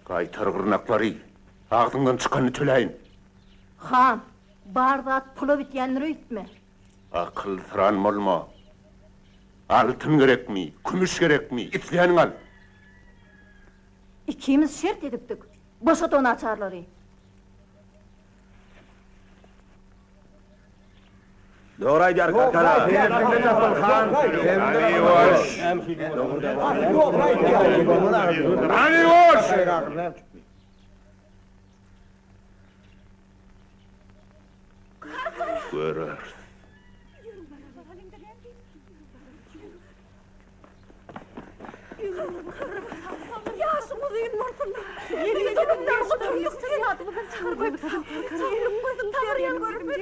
Qaytar qırnaqları, ağzından çıkanı töleyin. Han, bardat pulu bityenleri ütme. Akıl sıran olma. Altın gerek mi, kümüş gerek mi, itleyenin al. İkimiz şert edipdik. Boşat onu açarları. Doğru aydar Karkara. Hani hoş. Hani hoş. Görer. Yaşım uzayın mortunda. Yeni dolumdan oturuyor. Hayatımdan çağırmayıp. Çağırıp koydum. Tavıryan görüp.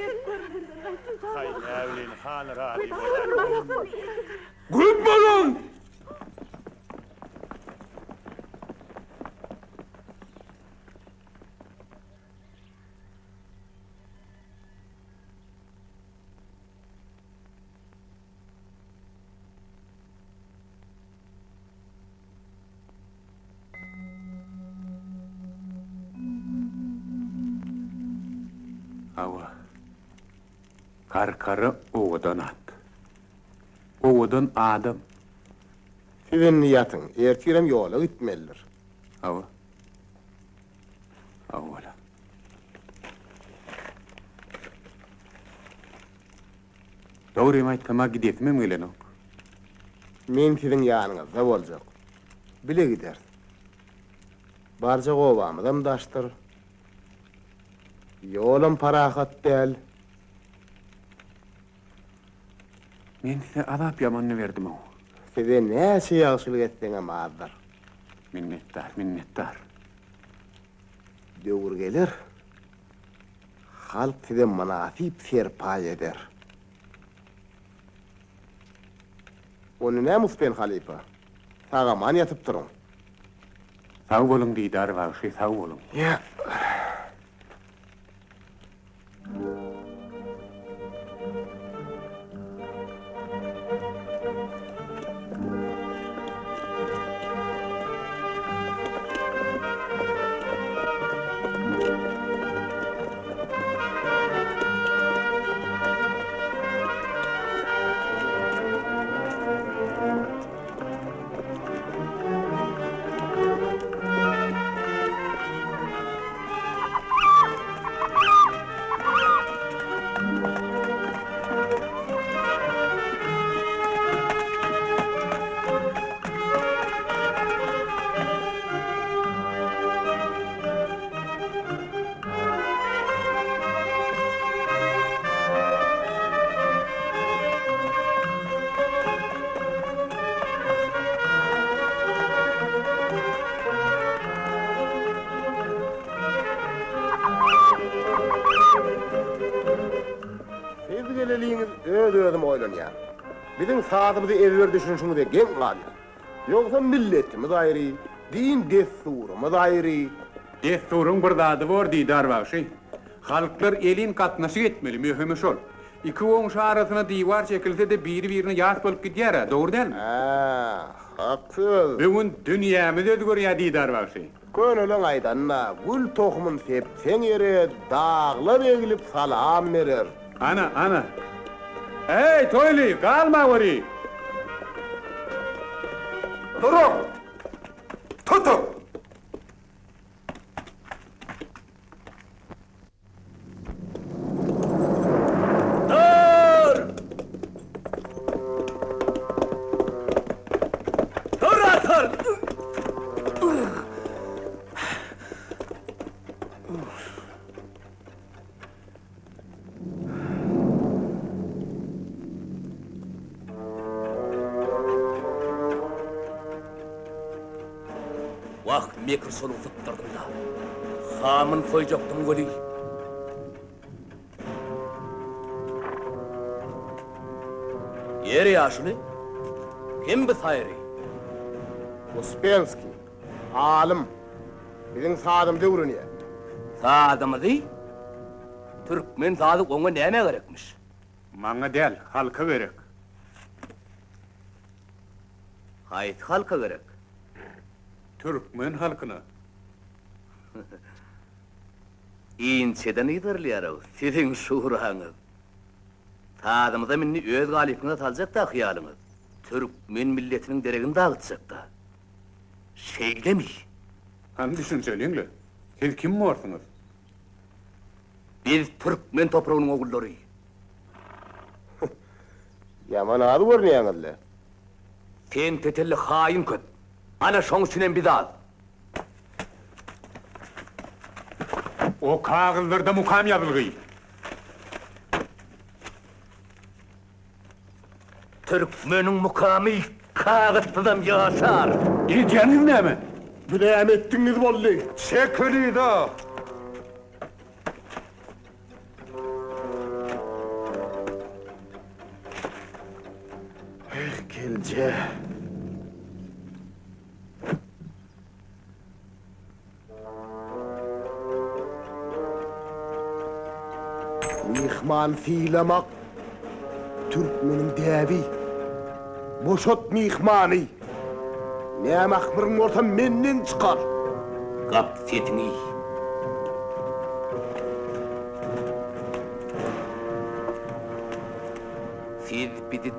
Hay evlin hanı rahim. Gülüp balon. Hava. Karkara oğudan at. Oğudan adam. Sizin niyatın, ertirem yola gitmelidir. Hava. Hava. Doğru aytama gidetmem gelen ok. Men sizin yanınızda bolacak. Bile gider. Barca ovamıdan daştır. Yolum parahat değil. Men size azap yamanını verdim o. Size ne şey yaxşılık ettiğine mağdur. Minnettar. Dövür gelir. Halk size münasip serpay eder. Onu ne muspen halifa? Sağaman yatıp durun. Sağ olun didar var, sağ olun. Ya. oýlanýar. Bizim sadymyzy ezber düşünüşüňize geň galýar. Ýogsa milletimiz aýry, din desturumyz aýry. Desturun bir zady bor diýdar bagşy. Halklar elin katnaşyk etmeli, möhüm şol. İki oň şarasyna diýwar çekilse de biri-birini ýat bolup gidýär, dogry delmi? Haksız. Bugün dünýämiz özgörýär diýdar bagşy. Könülen aydanna gül tohumyn sepseň ere dağlar egilip salam berer. Ana. Hey toyly, galma wari. Durun. Tutun. Mikrofonu tutturdum da. Hamın koyacaktım golü. Yeri yaşını? Kim bu sayri? Uspenski. Alim. Bizim sadym döwrüne. Sadymı değil? Türkmen sadı oňa näme gerekmiş? Maňa del, halka gerek. Haýt halka gerek. Türkmen halkyna. İnçeden ýytyrlýar, siziň şuuraňyz. Sadymyza minni öz galypyna taljak da hyýalyňyz. Türkmen milletiniň deregini dağıtjak da. Şeýlemi? Hanı düşünseliňle? Siz kim bolsaňyz? Biz Türkmen topragynyň ogullary. Yaman ady görnýäňizler. Sen tetelli haýyn köp. Ana şoň üçin bir dal. O kağızlarda Mukam ýazylgy. Türkmeniň Mukamy kağıtdan ýaşar. Edýäňiz näme? Bileýän etdiňiz boldy. Çekili da. Gelje. Mihman filamak Türkmeniň däbi. Boşot mihmany. Näme akbyryň bolsa menden çykar. Gap setini. Siz bizi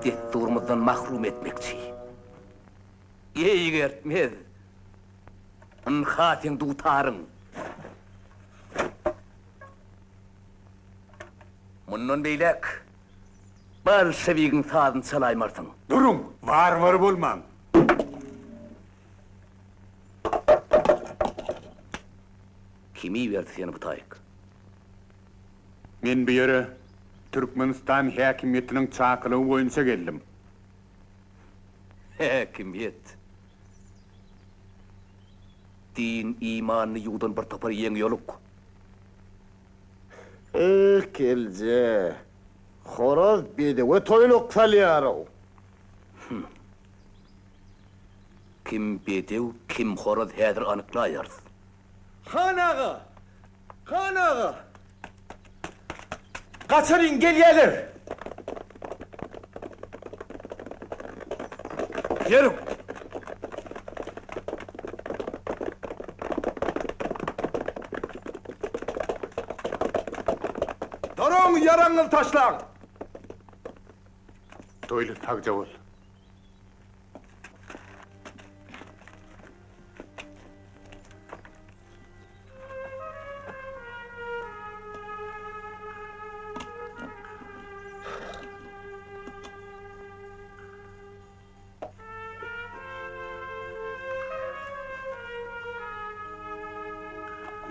desturumuzdan mahrum etmekçi. Eýgertmez. Hatyň dutaryň. Mundan beýlek. Bolşevigiň sadyny çalaýmarsyň. Durun, var bolmaň. Kimi berdi seni bu taýyk? Men bu ýere Türkmenistan häkimetiniň çakylygy boýunça geldim. Häkimet. Din imanny ýuwdan bir topar ýeň ýoluk. Gelje. Horoz bedewe toýluk salýar. Kim bedew, kim horoz häzir anyklaýar. Kanaga! Kaçırın gelýärler. Yürü. Durun, yaraňyzy taşlaň. Toýly tagja bol.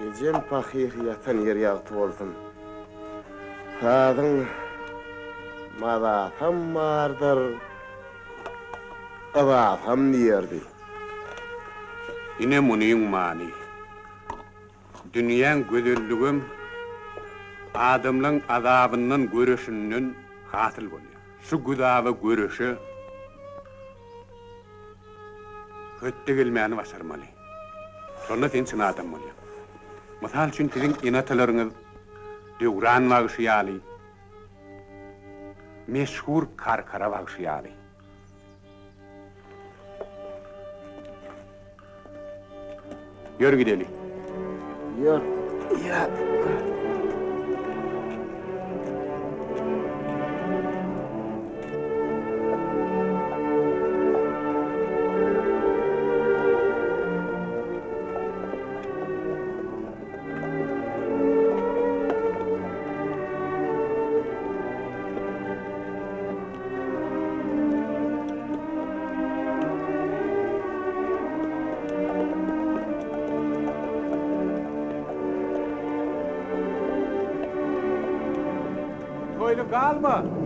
Ecem pahyr ýatan ýer ýagty bolsun. Sadyň madatam bardyr. Awatam diýerdi. Ine munyň many. Dünýäň gözelligim adamlaryň azabyndan göreşinden hasyl bolýar. şu güdawy görüşü hötte gelmeni başarmaly. Sonra sen sınadam bolýar. Misal üçin siziň inatalaryňyz döwran bagşyýaly. Meşhur Karkara bagşyýaly. Yürü gidelim. Yürü. Ya. Kalma.